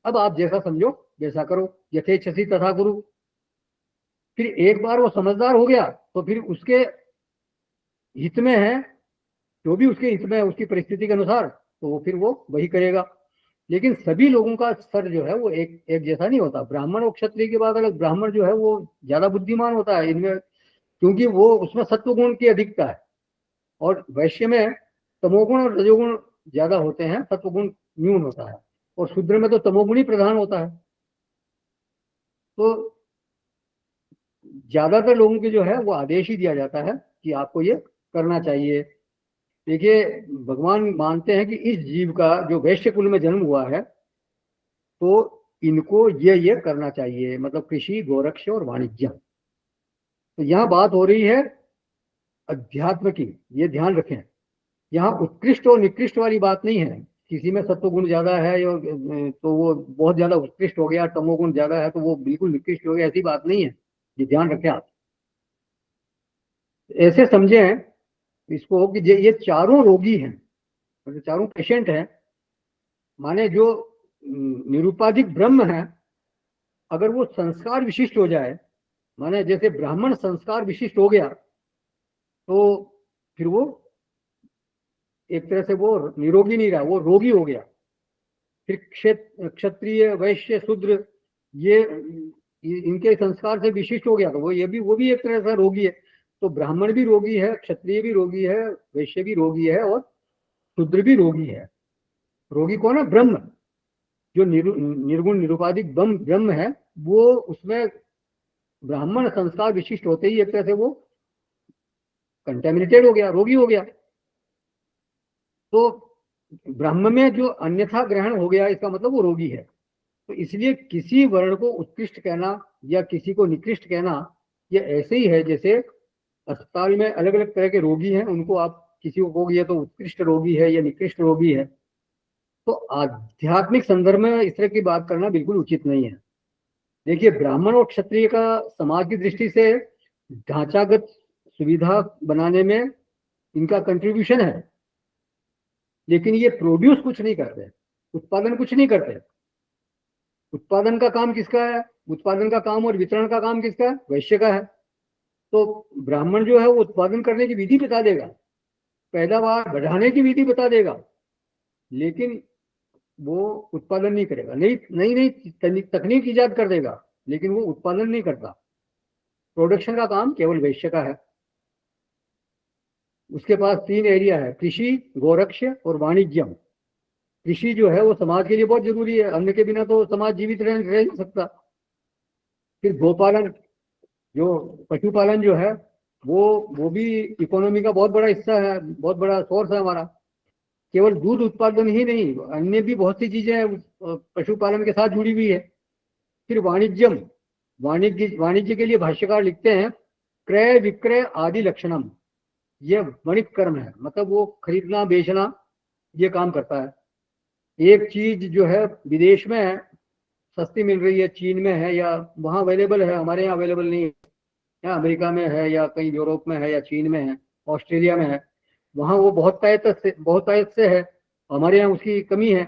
अब आप जैसा समझो वैसा करो, यथेच्छसि तथा कुरु। फिर एक बार वो समझदार हो गया तो फिर उसके हित में है, जो भी उसके हित में है उसकी परिस्थिति के अनुसार, तो वो फिर वो वही करेगा। लेकिन सभी लोगों का स्तर जो है वो एक जैसा नहीं होता। ब्राह्मण और क्षत्रिय की बात अलग, ब्राह्मण जो है वो ज्यादा बुद्धिमान होता है इनमें, क्योंकि वो उसमें सत्व गुण की अधिकता है, और वैश्य में तमोगुण और रजोगुण ज्यादा होते हैं, सत्वगुण न्यून होता है, और शूद्र में तो तमोगुण ही प्रधान होता है। तो ज्यादातर लोगों के जो है वो आदेश ही दिया जाता है कि आपको ये करना चाहिए। देखिए, भगवान मानते हैं कि इस जीव का जो वैश्य कुल में जन्म हुआ है तो इनको ये करना चाहिए, मतलब कृषि, गोरक्ष और वाणिज्य। तो यहाँ बात हो रही है अध्यात्म की, ये ध्यान रखें। यहाँ उत्कृष्ट और निकृष्ट वाली बात नहीं है, किसी में सत्वगुण ज्यादा है तो वो बहुत ज्यादा उत्कृष्ट हो गया, तमोगुण ज्यादा है तो वो बिल्कुल निकृष्ट हो गया, ऐसी बात नहीं है। ये ध्यान रखें आप, ऐसे समझें इसको कि ये चारों रोगी हैं, मतलब चारों पेशेंट हैं। माने जो निरुपाधिक ब्रह्म है, अगर वो संस्कार विशिष्ट हो जाए, माने जैसे ब्राह्मण संस्कार विशिष्ट हो गया, तो फिर वो एक तरह से वो निरोगी नहीं रहा, वो रोगी हो गया। फिर क्षत्रिय, वैश्य, शूद्र, ये इनके संस्कार से विशिष्ट हो गया, तो वो भी एक तरह से रोगी है। तो ब्राह्मण भी रोगी है, क्षत्रिय भी रोगी है, वैश्य भी रोगी है, और शूद्र भी रोगी है। रोगी कौन है? ब्रह्म, जो निर्गुण निरुपाधिक ब्रह्म है, वो उसमें ब्राह्मण संस्कार विशिष्ट होते ही एक तरह से वो कंटेमिनेटेड हो गया, रोगी हो गया। तो ब्रह्म में जो अन्यथा ग्रहण हो गया, इसका मतलब वो रोगी है। तो इसलिए किसी वर्ण को उत्कृष्ट कहना या किसी को निकृष्ट कहना, ये ऐसे ही है जैसे अस्पताल में अलग अलग तरह के रोगी हैं, उनको आप किसी को कहोगे ये तो उत्कृष्ट रोगी है या निकृष्ट रोगी है। तो आध्यात्मिक संदर्भ में इस तरह की बात करना बिल्कुल उचित नहीं है। देखिए, ब्राह्मण और क्षत्रिय का समाज की दृष्टि से ढांचागत सुविधा बनाने में इनका कंट्रीब्यूशन है, लेकिन ये प्रोड्यूस कुछ नहीं करते, उत्पादन कुछ नहीं करते। उत्पादन का काम किसका है? उत्पादन का काम और वितरण का काम किसका है? वैश्य का है। तो ब्राह्मण जो है वो उत्पादन करने की विधि बता देगा, पैदावार बढ़ाने की विधि बता देगा, लेकिन वो उत्पादन नहीं करेगा। नई नई तकनीक ईजाद कर देगा, लेकिन वो उत्पादन नहीं करता। प्रोडक्शन का काम केवल वैश्य का है। उसके पास 3 एरिया है, कृषि, गोरक्ष और वाणिज्यम। कृषि जो है वो समाज के लिए बहुत जरूरी है, अन्न के बिना तो समाज जीवित रह नहीं सकता। फिर गोपालन, जो पशुपालन जो है वो भी इकोनॉमी का बहुत बड़ा हिस्सा है, बहुत बड़ा सोर्स है हमारा। केवल दूध उत्पादन ही नहीं, अन्य भी बहुत सी चीजें पशुपालन के साथ जुड़ी हुई है। फिर वाणिज्यम, वाणिज्य के लिए भाष्यकार लिखते हैं, क्रय विक्रय आदि लक्षणम, ये वणिक कर्म है, मतलब वो खरीदना बेचना ये काम करता है। एक चीज जो है विदेश में है, सस्ती मिल रही है, चीन में है या वहाँ अवेलेबल है, हमारे यहाँ अवेलेबल नहीं है, या अमेरिका में है या कहीं यूरोप में है या चीन में है, ऑस्ट्रेलिया में है, वहाँ वो बहुत तायत से है, हमारे यहाँ उसकी कमी है।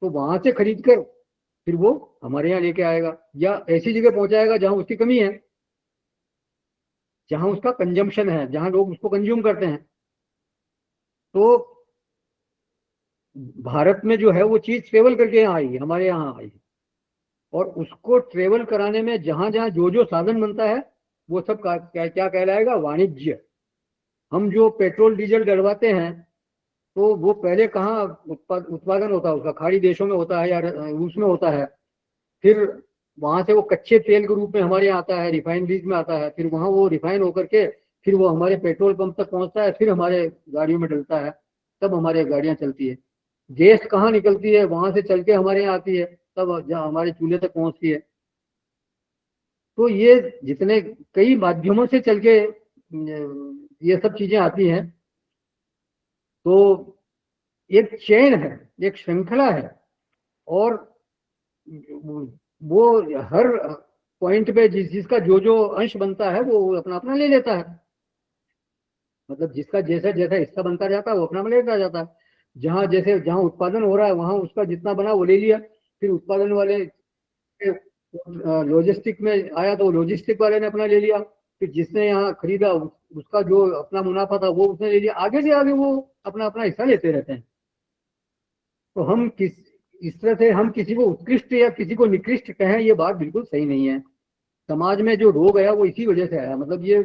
तो वहां से खरीद कर फिर वो हमारे यहाँ लेके आएगा, या ऐसी जगह पहुंचाएगा जहां उसकी कमी है, जहां उसका कंजम्पशन है, जहां लोग उसको कंज्यूम करते हैं। तो भारत में जो है वो चीज ट्रेवल करके यहाँ आई, हमारे यहाँ आई, और उसको ट्रेवल कराने में जहां जहां जो साधन बनता है वो सब क्या कहलाएगा? वाणिज्य। हम जो पेट्रोल डीजल डलवाते हैं तो वो पहले कहाँ उत्पादन होता है उसका? खाड़ी देशों में होता है या रूस में होता है। फिर वहां से वो कच्चे तेल के रूप में हमारे यहाँ आता है, रिफाइनरीज में आता है, फिर वहां वो रिफाइन होकर के फिर वो हमारे पेट्रोल पंप तक पहुंचता है, फिर हमारे गाड़ियों में डलता है, तब हमारे गाड़ियां चलती है। गैस कहाँ निकलती है? वहां से चल के हमारे यहाँ आती है, तब जहाँ हमारे चूल्हे तक पहुंचती है। तो ये जितने कई माध्यमों से चल के ये सब चीजें आती हैं। तो एक चेन है, एक श्रृंखला है, और वो हर पॉइंट पे जिसका जो जो अंश बनता है वो अपना अपना ले लेता है। मतलब जिसका जैसा जैसा हिस्सा बनता जाता है वो अपना लेता जाता है। जहाँ जैसे जहाँ उत्पादन हो रहा है वहां उसका जितना बना वो ले लिया, फिर उत्पादन वाले लॉजिस्टिक में आया तो लॉजिस्टिक वाले ने अपना ले लिया, फिर जिसने यहाँ खरीदा उसका जो अपना मुनाफा था वो उसने ले लिया, आगे से आगे वो अपना अपना हिस्सा लेते रहते हैं। तो हम इस तरह से हम किसी को उत्कृष्ट या किसी को निकृष्ट कहें, ये बात बिल्कुल सही नहीं है। समाज में जो रोग आया वो इसी वजह से आया। मतलब ये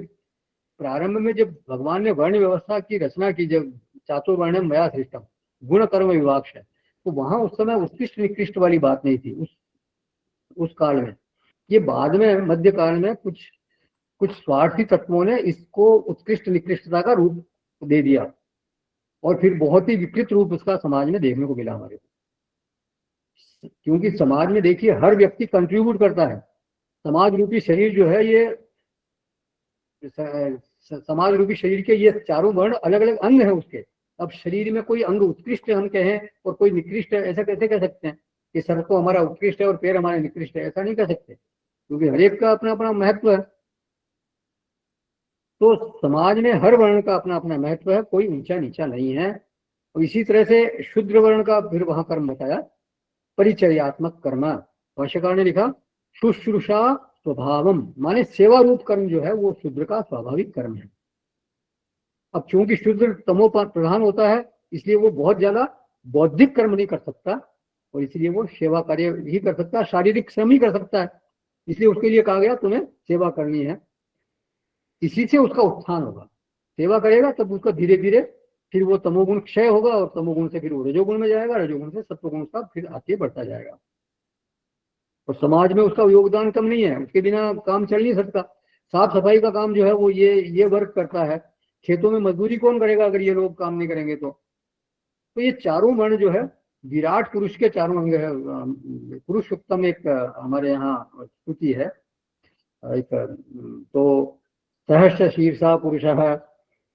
प्रारंभ में जब भगवान ने वर्ण व्यवस्था की रचना की, जब चातुर्वर्ण्यम मया सृष्टम गुण कर्म विभाग है, तो वहां उस समय उत्कृष्ट निकृष्ट वाली बात नहीं थी उस काल में। ये बाद में मध्य काल में कुछ स्वार्थी तत्वों ने इसको उत्कृष्ट निकृष्टता का रूप दे दिया, और फिर बहुत ही विकृत रूप उसका समाज में देखने को मिला हमारे को। क्योंकि समाज में देखिए हर व्यक्ति कंट्रीब्यूट करता है। समाज रूपी शरीर जो है, ये समाज रूपी शरीर के ये चारों वर्ण अलग अलग अंग हैं उसके। अब शरीर में कोई अंग उत्कृष्ट हम कहें और कोई निकृष्ट है, ऐसा कैसे कह सकते हैं कि सर को हमारा उत्कृष्ट है और पैर हमारे निकृष्ट है? ऐसा नहीं कह सकते, क्योंकि हर एक का अपना अपना महत्व है। तो समाज में हर वर्ण का अपना अपना महत्व है, कोई ऊंचा नीचा नहीं है। और इसी तरह से शूद्र वर्ण का फिर वहां कर्म बताया, परिचर्यात्मक कर्म। भाष्यकार ने लिखा शुश्रूषा स्वभावम, माने सेवा रूप कर्म जो है वो शूद्र का स्वाभाविक कर्म है। अब चूंकि शूद्र तमो प्रधान होता है, इसलिए वो बहुत ज्यादा बौद्धिक कर्म नहीं कर सकता, और इसलिए वो सेवा कार्य ही कर सकता है, शारीरिक श्रम ही कर सकता है। इसलिए उसके लिए कहा गया तुम्हें सेवा करनी है। इसी से उसका उत्थान होगा। सेवा करेगा तब उसका धीरे धीरे फिर वो तमोगुण क्षय होगा, और तमोगुण से फिर वो रजोगुण में जाएगा, रजोगुण से सत्वगुण का फिर आगे बढ़ता जाएगा। और समाज में उसका योगदान कम नहीं है, उसके बिना काम चल नहीं सकता। साफ सफाई का काम जो है वो ये वर्क करता है। खेतों में मजदूरी कौन करेगा अगर ये लोग काम नहीं करेंगे? तो ये चारों वर्ण जो है विराट पुरुष के चारों अंग है। पुरुषोत्तम एक हमारे यहाँ स्तुति है, एक तो सहस्र शीर्षा पुरुष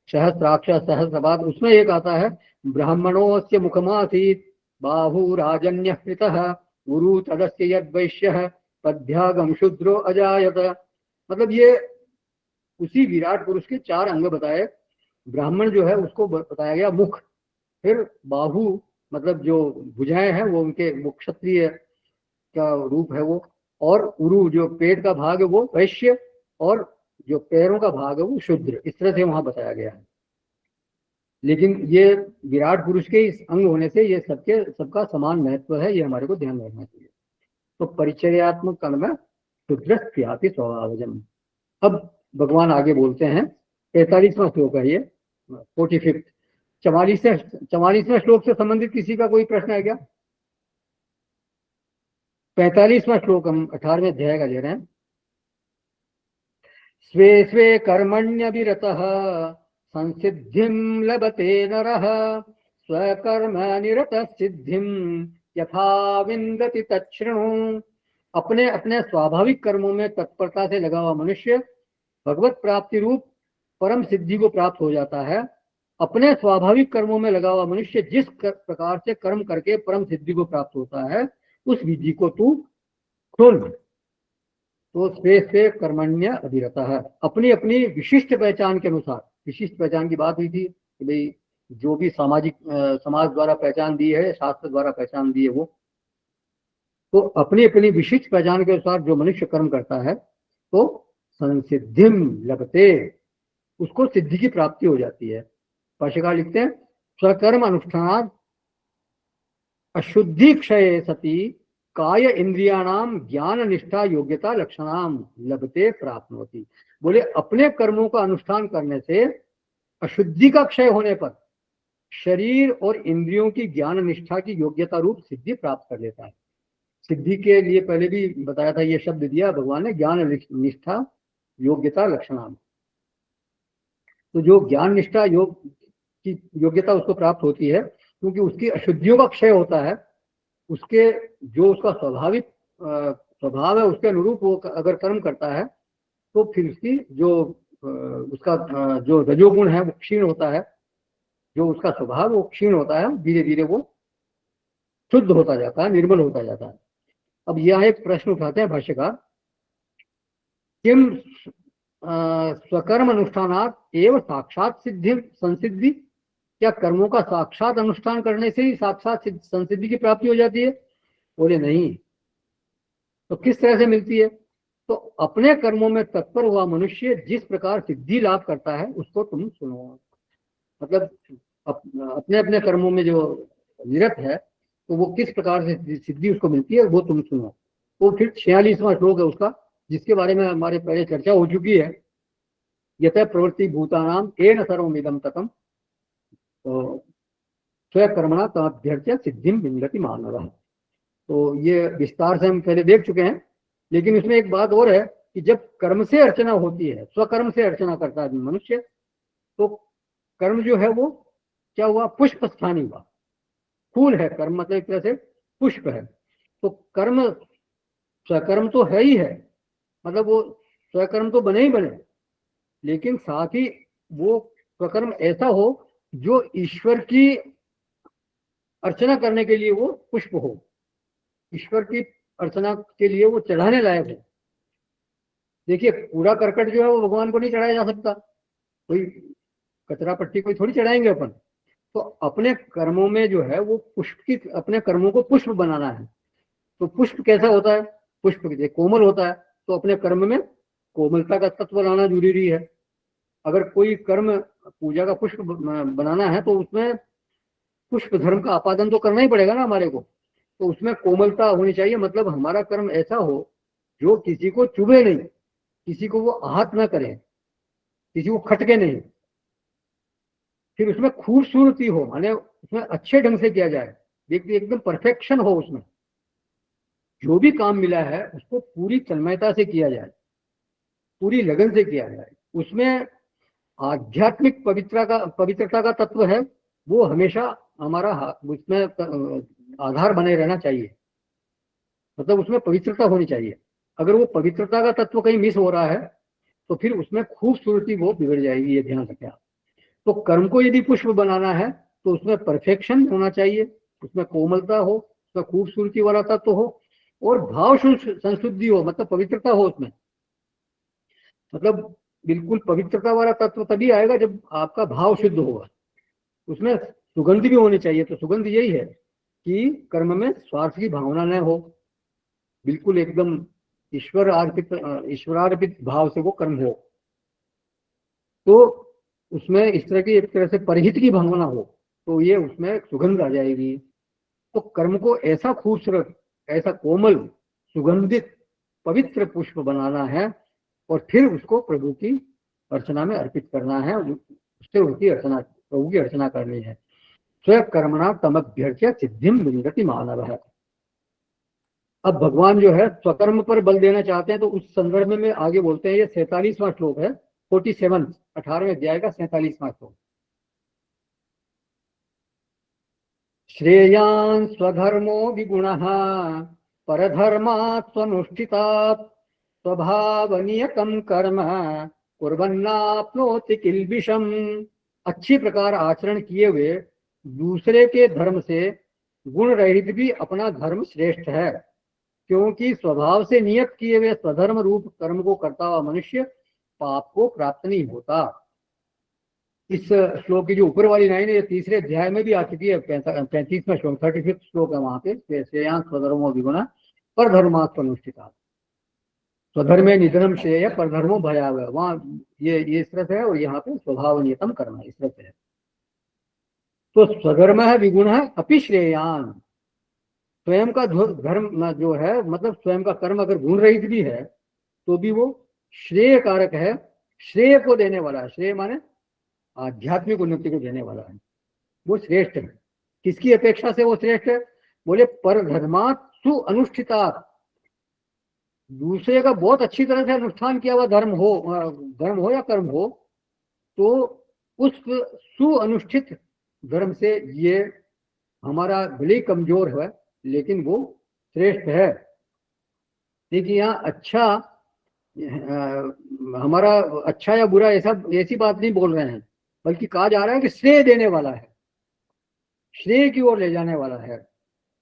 सहस्राक्ष सहस्रपाद, उसमें एक आता है ब्राह्मणोस्य मुखमासीत बाहुराजन्य कृतः गुरु तदस्य यद्वैश्य पद्यागम शूद्रो अजायत। मतलब ये उसी विराट पुरुष के चार अंग बताए। ब्राह्मण जो है उसको बताया गया मुख, फिर बाहु मतलब जो भुजाएं हैं वो उनके वो क्षत्रिय का रूप है वो, और उरु जो पेट का भाग है वो वैश्य, और जो पैरों का भाग है वो शूद्र। इस तरह से वहां बताया गया है। लेकिन ये विराट पुरुष के इस अंग होने से ये सबका समान महत्व है, ये हमारे को ध्यान रखना चाहिए। तो परिचर्यात्मक कर्म में शूद्रस्यापि स्वभावजम। अब भगवान आगे बोलते हैं, 45वां श्लोक है ये, 45। 44वें श्लोक से संबंधित किसी का कोई प्रश्न है क्या? 45वां श्लोक हम 18वें अध्याय का ले रहे हैं। स्वे स्वे कर्मण्यभिरतः संसिद्धिं लभते नरः स्वकर्म निरतः सिद्धिं यथा विन्दति तच्छृणु। अपने अपने स्वाभाविक कर्मों में तत्परता से लगा हुआ मनुष्य भगवत प्राप्ति रूप परम सिद्धि को प्राप्त हो जाता है। अपने स्वाभाविक कर्मों में लगा हुआ मनुष्य जिस प्रकार से कर्म करके परम सिद्धि को प्राप्त होता है, उस विधि को तू खोल। तो स्वे कर्मण्य अभिरता है, अपनी अपनी विशिष्ट पहचान के अनुसार। विशिष्ट पहचान की बात हुई थी कि भाई जो भी सामाजिक समाज द्वारा पहचान दी है, शास्त्र द्वारा पहचान दी है, वो तो अपनी अपनी विशिष्ट पहचान के अनुसार जो मनुष्य कर्म करता है तो संसिद्धिम लभते, उसको सिद्धि की प्राप्ति हो जाती है। भाष्यकार लिखते हैं स्वकर्म अनुष्ठान अशुद्धि क्षय सती काय इंद्रियाणाम ज्ञान निष्ठा योग्यता लक्षणाम लभते प्राप्नोति। बोले अपने कर्मों का अनुष्ठान करने से अशुद्धि का क्षय होने पर शरीर और इंद्रियों की ज्ञान निष्ठा की योग्यता रूप सिद्धि प्राप्त कर लेता है। सिद्धि के लिए पहले भी बताया था, ये शब्द दिया भगवान ने, ज्ञान निष्ठा योग्यता लक्षणाम। तो जो ज्ञान निष्ठा योग की योग्यता उसको प्राप्त होती है क्योंकि उसकी अशुद्धियों का क्षय होता है। उसके जो उसका स्वाभाविक स्वभाव है उसके अनुरूप वो अगर कर्म करता है तो फिर उसकी जो उसका जो रजोगुण है वो क्षीण होता है, जो उसका स्वभाव वो क्षीण होता है, धीरे धीरे वो शुद्ध होता जाता है, निर्मल होता जाता है। अब यह एक प्रश्न उठाते हैं भाष्यकार, किम स्वकर्म अनुष्ठानात् एव साक्षात सिद्धि संसिद्धि, क्या कर्मों का साक्षात अनुष्ठान करने से ही साक्षात संसिद्धि की प्राप्ति हो जाती है? बोले नहीं। तो किस तरह से मिलती है? तो अपने कर्मों में तत्पर हुआ मनुष्य जिस प्रकार सिद्धि लाभ करता है उसको तुम सुनो। मतलब अपने अपने कर्मों में जो निरत है तो वो किस प्रकार से सिद्धि उसको मिलती है वो तुम सुनो। वो फिर 46वां श्लोक है उसका, जिसके बारे में हमारे पहले चर्चा हो चुकी है। यतः प्रवृत्ति भूतानाम येन सर्वमिदं ततम्, तो स्वकर्मणा तमभ्यर्च्य सिद्धिं विन्दति मानवः। तो ये विस्तार से हम पहले देख चुके हैं, लेकिन इसमें एक बात और है कि जब कर्म से अर्चना होती है, स्वकर्म से अर्चना करता है मनुष्य, तो कर्म जो है वो क्या हुआ? पुष्प स्थानी हुआ। फूल है कर्म, मतलब एक तरह से पुष्प है। तो कर्म स्वकर्म तो है ही है, मतलब वो स्वकर्म तो बने ही बने, लेकिन साथ ही वो स्वकर्म ऐसा हो जो ईश्वर की अर्चना करने के लिए वो पुष्प हो, ईश्वर की अर्चना के लिए वो चढ़ाने लायक हो। देखिए कूड़ा करकट जो है वो भगवान को नहीं चढ़ाया जा सकता, कोई कचरा पट्टी कोई थोड़ी चढ़ाएंगे अपन। तो अपने कर्मों में जो है वो पुष्प की, अपने कर्मों को पुष्प बनाना है। तो पुष्प कैसा होता है? पुष्प कोमल होता है, तो अपने कर्म में कोमलता का तत्व लाना जरूरी है। अगर कोई कर्म पूजा का पुष्प बनाना है तो उसमें पुष्प धर्म का आपादन तो करना ही पड़ेगा ना हमारे को। तो उसमें कोमलता होनी चाहिए, मतलब हमारा कर्म ऐसा हो जो किसी को चुभे नहीं, किसी को वो आहत ना करे, किसी को खटके नहीं। फिर उसमें खूबसूरती हो, माने उसमें अच्छे ढंग से किया जाए, देखिए एकदम परफेक्शन हो उसमें। जो भी काम मिला है उसको पूरी तन्मयता से किया जाए, पूरी लगन से किया जाए। उसमें आध्यात्मिक पवित्रता का तत्व है, वो हमेशा हमारा उसमें आधार बने रहना चाहिए, मतलब उसमें पवित्रता होनी चाहिए। अगर वो पवित्रता का तत्व कहीं मिस हो रहा है तो फिर उसमें खूबसूरती वो बिगड़ जाएगी, ये ध्यान रखें आप। तो कर्म को यदि पुष्प बनाना है तो उसमें परफेक्शन होना चाहिए, उसमें कोमलता हो, उसमें खूबसूरती वाला तत्व हो, और भाव संशुद्धि हो, मतलब पवित्रता हो उसमें। मतलब बिल्कुल पवित्रता वाला तत्व तभी आएगा जब आपका भाव शुद्ध होगा। उसमें सुगंध भी होनी चाहिए। तो सुगंध यही है कि कर्म में स्वार्थ की भावना न हो, बिल्कुल एकदम ईश्वरार्पित भाव से वो कर्म हो। तो उसमें इस तरह की एक तरह से परहित की भावना हो तो ये उसमें सुगंध आ जाएगी। तो कर्म को ऐसा खूबसूरत, ऐसा कोमल, सुगंधित, पवित्र पुष्प बनाना है और फिर उसको प्रभु की अर्चना में अर्पित करना है, उससे उनकी अर्चना, प्रभु की अर्चना करनी है। स्वकर्मणा तमभ्यर्च्य सिद्धिं विन्दति मानवः। अब भगवान जो है स्वकर्म पर बल देना चाहते हैं, तो उस संदर्भ में आगे बोलते हैं, ये 47वां श्लोक है, 47 18वें अध्याय का 47वां श्लोक। श्रेयान् स्वधर्मो विगुणः परधर्मात् स्वनुष्ठितात् स्वभावनियतं कर्म कुर्वन्नाप्नोति किल्बिषम्। अच्छी प्रकार आचरण किए हुए दूसरे के धर्म से गुण रहित भी अपना धर्म श्रेष्ठ है, क्योंकि स्वभाव से नियत किए हुए स्वधर्म रूप कर्म को करता हुआ मनुष्य पाप को प्राप्त नहीं होता। इस श्लोक की जो ऊपर वाली लाइन है ये तीसरे अध्याय में भी आ चुकी है, 35वां श्लोक, 35 श्लोक है वहां पे। श्रेयान् स्वधर्मो विगुणः परधर्मात् स्वनुष्ठितात् स्वधर्मे निधनम श्रेय परधर्मो भयावह। वहां ये इस तरह से है, और यहाँ पे स्वभाव नियतम कर्म इस तरह से है। तो स्वधर्म है विगुण है अपि श्रेयान, स्वयं का धर्म जो है, मतलब स्वयं का कर्म अगर गुण रहित भी है तो भी वो श्रेय कारक है, श्रेय को देने वाला है। श्रेय माने आध्यात्मिक उन्नति को देने वाला है, वो श्रेष्ठ है। किसकी अपेक्षा से वो श्रेष्ठ है? बोले परधर्मात् सुअनुष्ठितात्, दूसरे का बहुत अच्छी तरह से अनुष्ठान किया हुआ धर्म हो या कर्म हो, तो उस सुअनुष्ठित धर्म से ये हमारा भले कमजोर है लेकिन वो श्रेष्ठ है। देखिए यहाँ अच्छा हमारा अच्छा या बुरा ऐसी बात नहीं बोल रहे हैं, बल्कि कहा जा रहा है कि श्रेय देने वाला है, श्रेय की ओर ले जाने वाला है।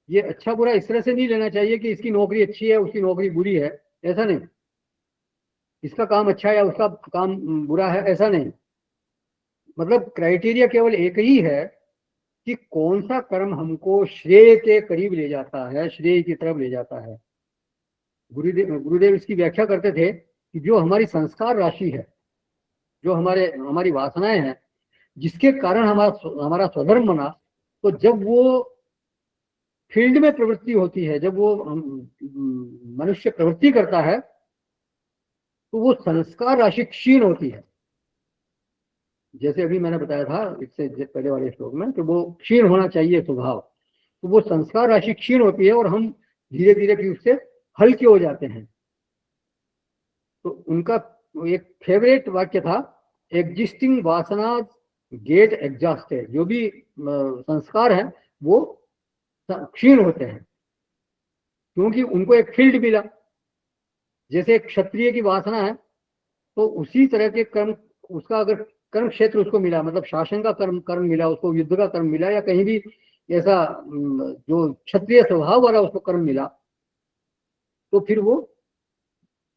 ये अच्छा बुरा इस तरह से नहीं लेना चाहिए कि इसकी नौकरी अच्छी है उसकी नौकरी बुरी है, ऐसा नहीं। इसका काम अच्छा है या उसका काम बुरा है, ऐसा नहीं। मतलब क्राइटेरिया केवल एक ही है कि कौन सा कर्म हमको श्रेय के करीब ले जाता है, श्रेय की तरफ ले जाता है। गुरुदेव इसकी व्याख्या करते थे कि जो हमारी संस्कार राशि है, जो हमारी वासनाएं हैं, जिसके कारण हमारा स्वधर्म बना, तो जब वो फील्ड में प्रवृत्ति होती है, जब वो मनुष्य प्रवृत्ति करता है, तो वो संस्कार राशि क्षीण होती है। जैसे अभी मैंने बताया था इससे पहले वाले श्लोक में, तो वो क्षीण होना चाहिए स्वभाव, तो वो संस्कार राशि क्षीण होती है और हम धीरे धीरे फिर उससे हल्के हो जाते हैं। तो उनका एक फेवरेट वाक्य था, एग्जिस्टिंग वासना गेट एग्जॉस्टेड। जो भी संस्कार है वो क्षीण होते हैं क्योंकि उनको एक फील्ड मिला। जैसे एक क्षत्रिय की वासना है, तो उसी तरह के कर्म, उसका अगर कर्म क्षेत्र उसको मिला, मतलब शासन का कर्म मिला उसको, युद्ध का कर्म मिला, या कहीं भी ऐसा जो क्षत्रिय स्वभाव वाला उसको कर्म मिला, तो फिर वो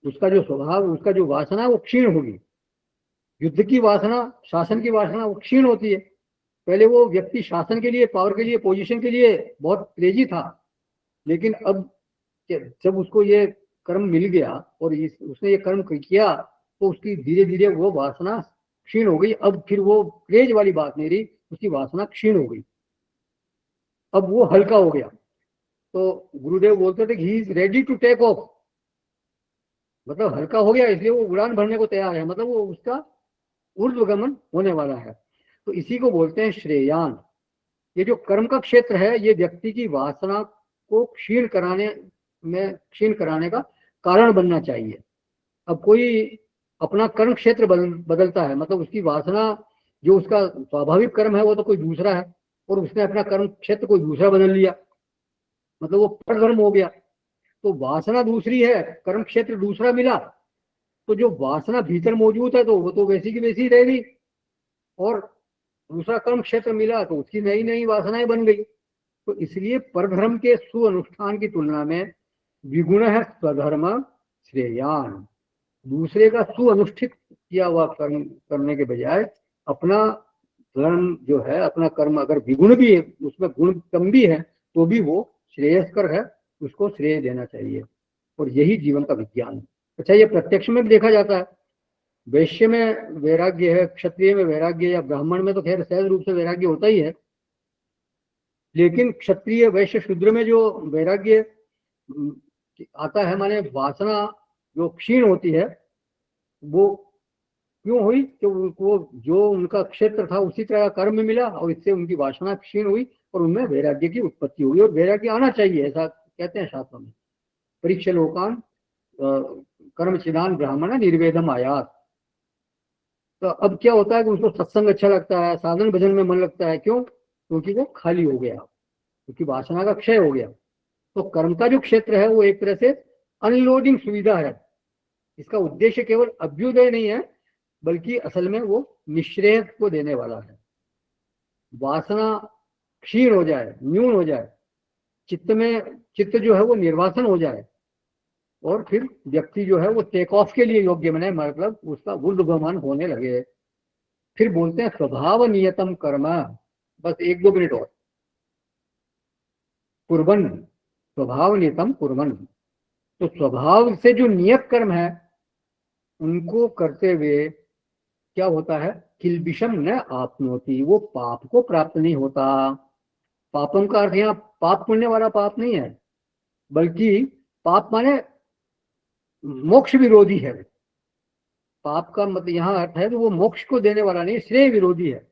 उसका जो स्वभाव, उसका जो वासना वो क्षीण होगी। युद्ध की वासना, शासन की वासना वो क्षीण होती है। पहले वो व्यक्ति शासन के लिए, पावर के लिए, पोजीशन के लिए बहुत क्रेजी था, लेकिन अब जब उसको ये कर्म मिल गया और उसने ये कर्म किया, तो उसकी धीरे धीरे वो वासना क्षीण हो गई। अब फिर वो क्रेज वाली बात नहीं रही, उसकी वासना क्षीण हो गई, अब वो हल्का हो गया। तो गुरुदेव बोलते थे he is ready to take off, मतलब हल्का हो गया इसलिए वो उड़ान भरने को तैयार है, मतलब वो उसका ऊर्ध्वगमन होने वाला है। तो इसी को बोलते हैं श्रेयान। ये जो कर्म का क्षेत्र है, ये व्यक्ति की वासना को क्षीण कराने का कारण बनना चाहिए। अब कोई अपना कर्म क्षेत्र बदलता है, मतलब उसकी वासना, जो उसका स्वाभाविक कर्म है वो तो कोई दूसरा है, और उसने अपना कर्म क्षेत्र कोई दूसरा बदल लिया, मतलब वो परधर्म हो गया। तो वासना दूसरी है, कर्म क्षेत्र दूसरा मिला, तो जो वासना भीतर मौजूद है तो वो तो वैसी की वैसी रह गई, और दूसरा कर्म क्षेत्र मिला तो उसकी नई नई वासनाएं बन गई। तो इसलिए परधर्म के सुअनुष्ठान की तुलना में विगुण है स्वधर्म श्रेयान। दूसरे का सुअनुष्ठित किया हुआ कर्म करने के बजाय अपना धर्म जो है, अपना कर्म अगर विगुण भी है, उसमें गुण कम भी है, तो भी वो श्रेयस्कर है, उसको श्रेय देना चाहिए। और यही जीवन का विज्ञान है। अच्छा, ये प्रत्यक्ष में भी देखा जाता है। वैश्य में वैराग्य है, क्षत्रिय में वैराग्य, या ब्राह्मण में तो खैर सहज रूप से वैराग्य होता ही है, लेकिन क्षत्रिय, वैश्य, शूद्र में जो वैराग्य आता है, माने वासना जो क्षीण होती है, वो क्यों हुई? कि उनको जो उनका क्षेत्र था उसी तरह कर्म मिला, और इससे उनकी वासना क्षीण हुई और उनमें वैराग्य की उत्पत्ति हुई। और वैराग्य आना चाहिए, ऐसा कहते हैं शास्त्रों में, परीक्ष लोकान कर्म चिदान ब्राह्मण निर्वेदम आयात। तो अब क्या होता है कि उसको सत्संग अच्छा लगता है, साधन भजन में मन लगता है, क्यों? क्योंकि वो खाली हो गया, क्योंकि वासना का क्षय हो गया। तो कर्म का जो क्षेत्र है वो एक तरह से अनलोडिंग सुविधा है। इसका उद्देश्य केवल अभ्युदय नहीं है, बल्कि असल में वो निश्रेय को देने वाला है। वासना क्षीण हो जाए, न्यून हो जाए, चित्त जो है वो निर्वासन हो जाए, और फिर व्यक्ति जो है वो टेक ऑफ के लिए योग्य बने, मतलब उसका ऊर्ध्वगमन होने लगे। फिर बोलते हैं स्वभाव नियतम कर्म। बस 1-2 मिनट और। कुर्बन, स्वभाव नियतम कुर्बन। तो स्वभाव से जो नियत कर्म है उनको करते हुए क्या होता है? किल्बिषम न आपनोति, वो पाप को प्राप्त नहीं होता। पापम का अर्थ यहाँ पाप पुण्य वाला पाप नहीं है, बल्कि पाप माने मोक्ष विरोधी है। पाप का मतलब यहाँ अर्थ है कि वो मोक्ष को देने वाला नहीं, श्रेय विरोधी है।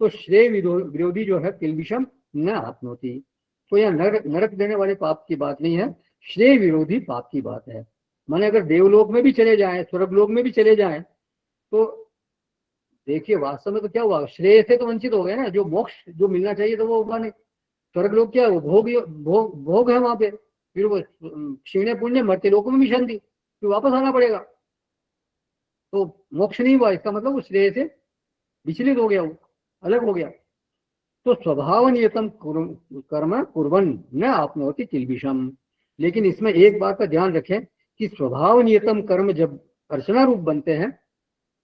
तो श्रेय विरोधी जो है किल्बिषम न आपनोति, तो यहाँ नरक देने वाले पाप की बात नहीं है, श्रेय विरोधी पाप की बात है। माने अगर देवलोक में भी चले जाएं, स्वर्गलोक में भी चले जाएं, तो देखिए वास्तव में तो क्या हुआ, श्रेय से तो वंचित हो गए ना। जो मोक्ष जो मिलना चाहिए तो वो हुआ नहीं। स्वर्गलोक क्या है? वो भोग है वहां पे, फिर वो क्षीण पुण्य, मरते लोकों में भी शांति, फिर वापस आना पड़ेगा। तो मोक्ष नहीं हुआ, इसका मतलब वो श्रेय से विचलित हो गया, वो अलग हो गया। तो स्वभाव नियतम कर्म कुर्वन् न आपनोति किल्बिषम। लेकिन इसमें एक बात का ध्यान रखें कि स्वभाव नियतम कर्म जब अर्चना रूप बनते हैं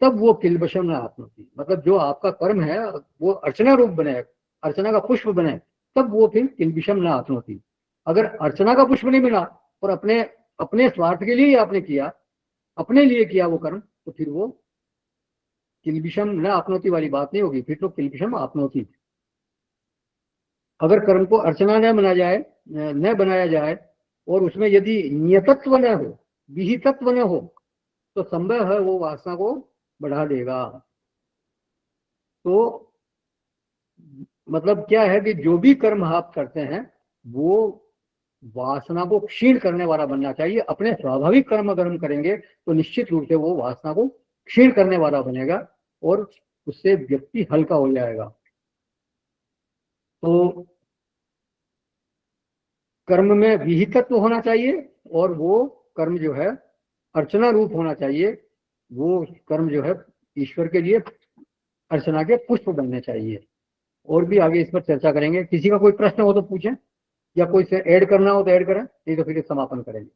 तब वो किल्बिषम न आपनोति, मतलब जो आपका कर्म है वो अर्चना रूप बने, अर्चना का पुष्प बने, तब वो फिर किल्बिषम न आपनोति। अगर अर्चना का पुष्प नहीं मिला और अपने अपने स्वार्थ के लिए ही आपने किया, अपने लिए किया वो कर्म, तो फिर वो किल्बिषम न आपनोति वाली बात नहीं होगी, फिर तो किल्बिषम आपनोति। अगर कर्म को अर्चना न बनाया जाए और उसमें यदि नियतत्व न हो, विहितत्व न हो, तो संभव है वो वासना को बढ़ा देगा। तो मतलब क्या है कि जो भी कर्म आप करते हैं वो वासना को क्षीण करने वाला बनना चाहिए। अपने स्वाभाविक कर्म अगर हम करेंगे तो निश्चित रूप से वो वासना को क्षीण करने वाला बनेगा और उससे व्यक्ति हल्का हो जाएगा। तो कर्म में विहितत्व होना चाहिए और वो कर्म जो है अर्चना रूप होना चाहिए। वो कर्म जो है ईश्वर के लिए अर्चना के पुष्प बनने चाहिए। और भी आगे इस पर चर्चा करेंगे। किसी का कोई प्रश्न हो तो पूछें, या कोई से ऐड करना हो तो ऐड करें, नहीं तो फिर समापन करेंगे।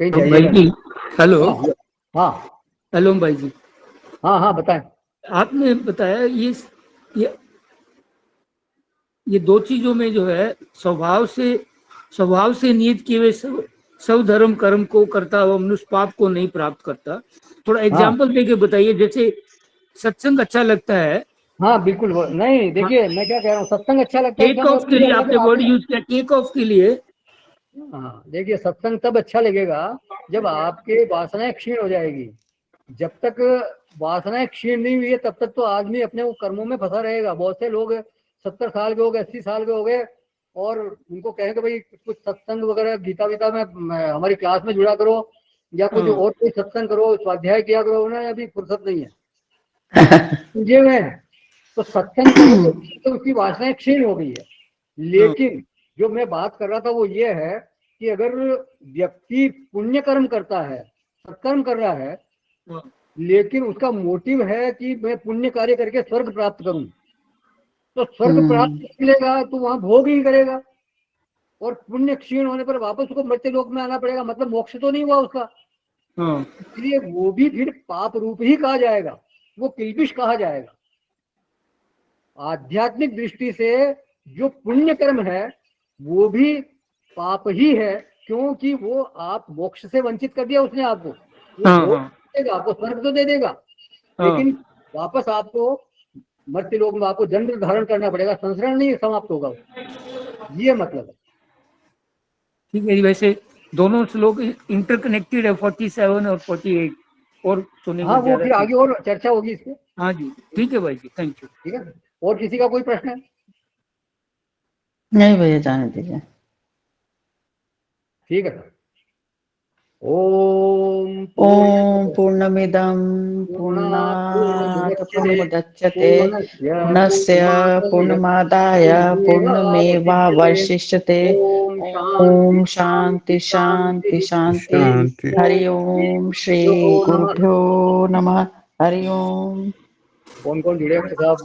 कहीं भाई जाइएगा? जी, हेलो। हाँ हेलो भाई जी, हाँ बताएं। आपने बताया ये दो चीजों में जो है स्वभाव से नियत किए हुए सब धर्म कर्म को करता हुआ मनुष्य पाप को नहीं प्राप्त करता। थोड़ा एग्जाम्पल देके बताइए। जैसे सत्संग अच्छा लगता है। हाँ बिल्कुल। नहीं देखिए, मैं क्या कह रहा हूँ, सत्संग अच्छा लगता है टेक ऑफ के लिए आपने वर्ड यूज किया, टेक ऑफ के लिए। हाँ देखिए, सत्संग तब अच्छा लगेगा जब आपके वासनाएं क्षीण हो जाएगी। जब तक वासनाएं क्षीण नहीं हुई है तब तक तो आदमी अपने वो कर्मों में फंसा रहेगा। बहुत से लोग 70 साल के हो गए, 80 साल के हो गए, और उनको कहेंगे भाई कुछ सत्संग वगैरह गीता वीता में हमारी क्लास में जुड़ा करो, या कुछ और कोई सत्संग करो, स्वाध्याय किया करो ना, अभी फुर्सत नहीं है मुझे में। तो सत्संग करो तो उसकी वासनाएं क्षीण हो गई है। लेकिन जो मैं बात कर रहा था वो ये है कि अगर व्यक्ति पुण्य कर्म करता है, सत्कर्म कर रहा है, लेकिन उसका मोटिव है कि मैं पुण्य कार्य करके स्वर्ग प्राप्त करूं, तो स्वर्ग प्राप्त मिलेगा तो वहां भोग ही करेगा, और पुण्य क्षीण होने पर वापस उसको मृत्यु लोक में आना पड़ेगा, मतलब मोक्ष तो नहीं हुआ उसका। इसलिए वो भी फिर पाप रूप ही कहा जाएगा, वो किल्बिष कहा जाएगा। आध्यात्मिक दृष्टि से जो पुण्य कर्म है वो भी पाप ही है, क्योंकि वो आप मोक्ष से वंचित कर दिया उसने आपको। वो देगा आपको, स्वर्ग तो दे देगा, लेकिन वापस आपको मृत्यु लोक में आपको जन्म धारण करना पड़ेगा, संसरण नहीं समाप्त होगा, ये मतलब है। ठीक है जी। वैसे दोनों श्लोक इंटरकनेक्टेड है, 47 और 48, और सुनेंगे। हाँ वो फिर आगे और चर्चा होगी इस पे। हाँ जी, ठीक है भाई जी, थैंक यू। ठीक है, और किसी का कोई प्रश्न है? नहीं भैया, जाने दीजिए। ठीक है। ओम पूर्णमिदं पूर्णात् पूर्णमुदच्यते पूर्णस्य पूर्णमादाय पूर्णमेवावशिष्यते। ओम शांति शांति शांति। हरि ओम श्री गुरुभ्यो नमः। हरि ओम। कौन कौन जुड़े हैं साहब?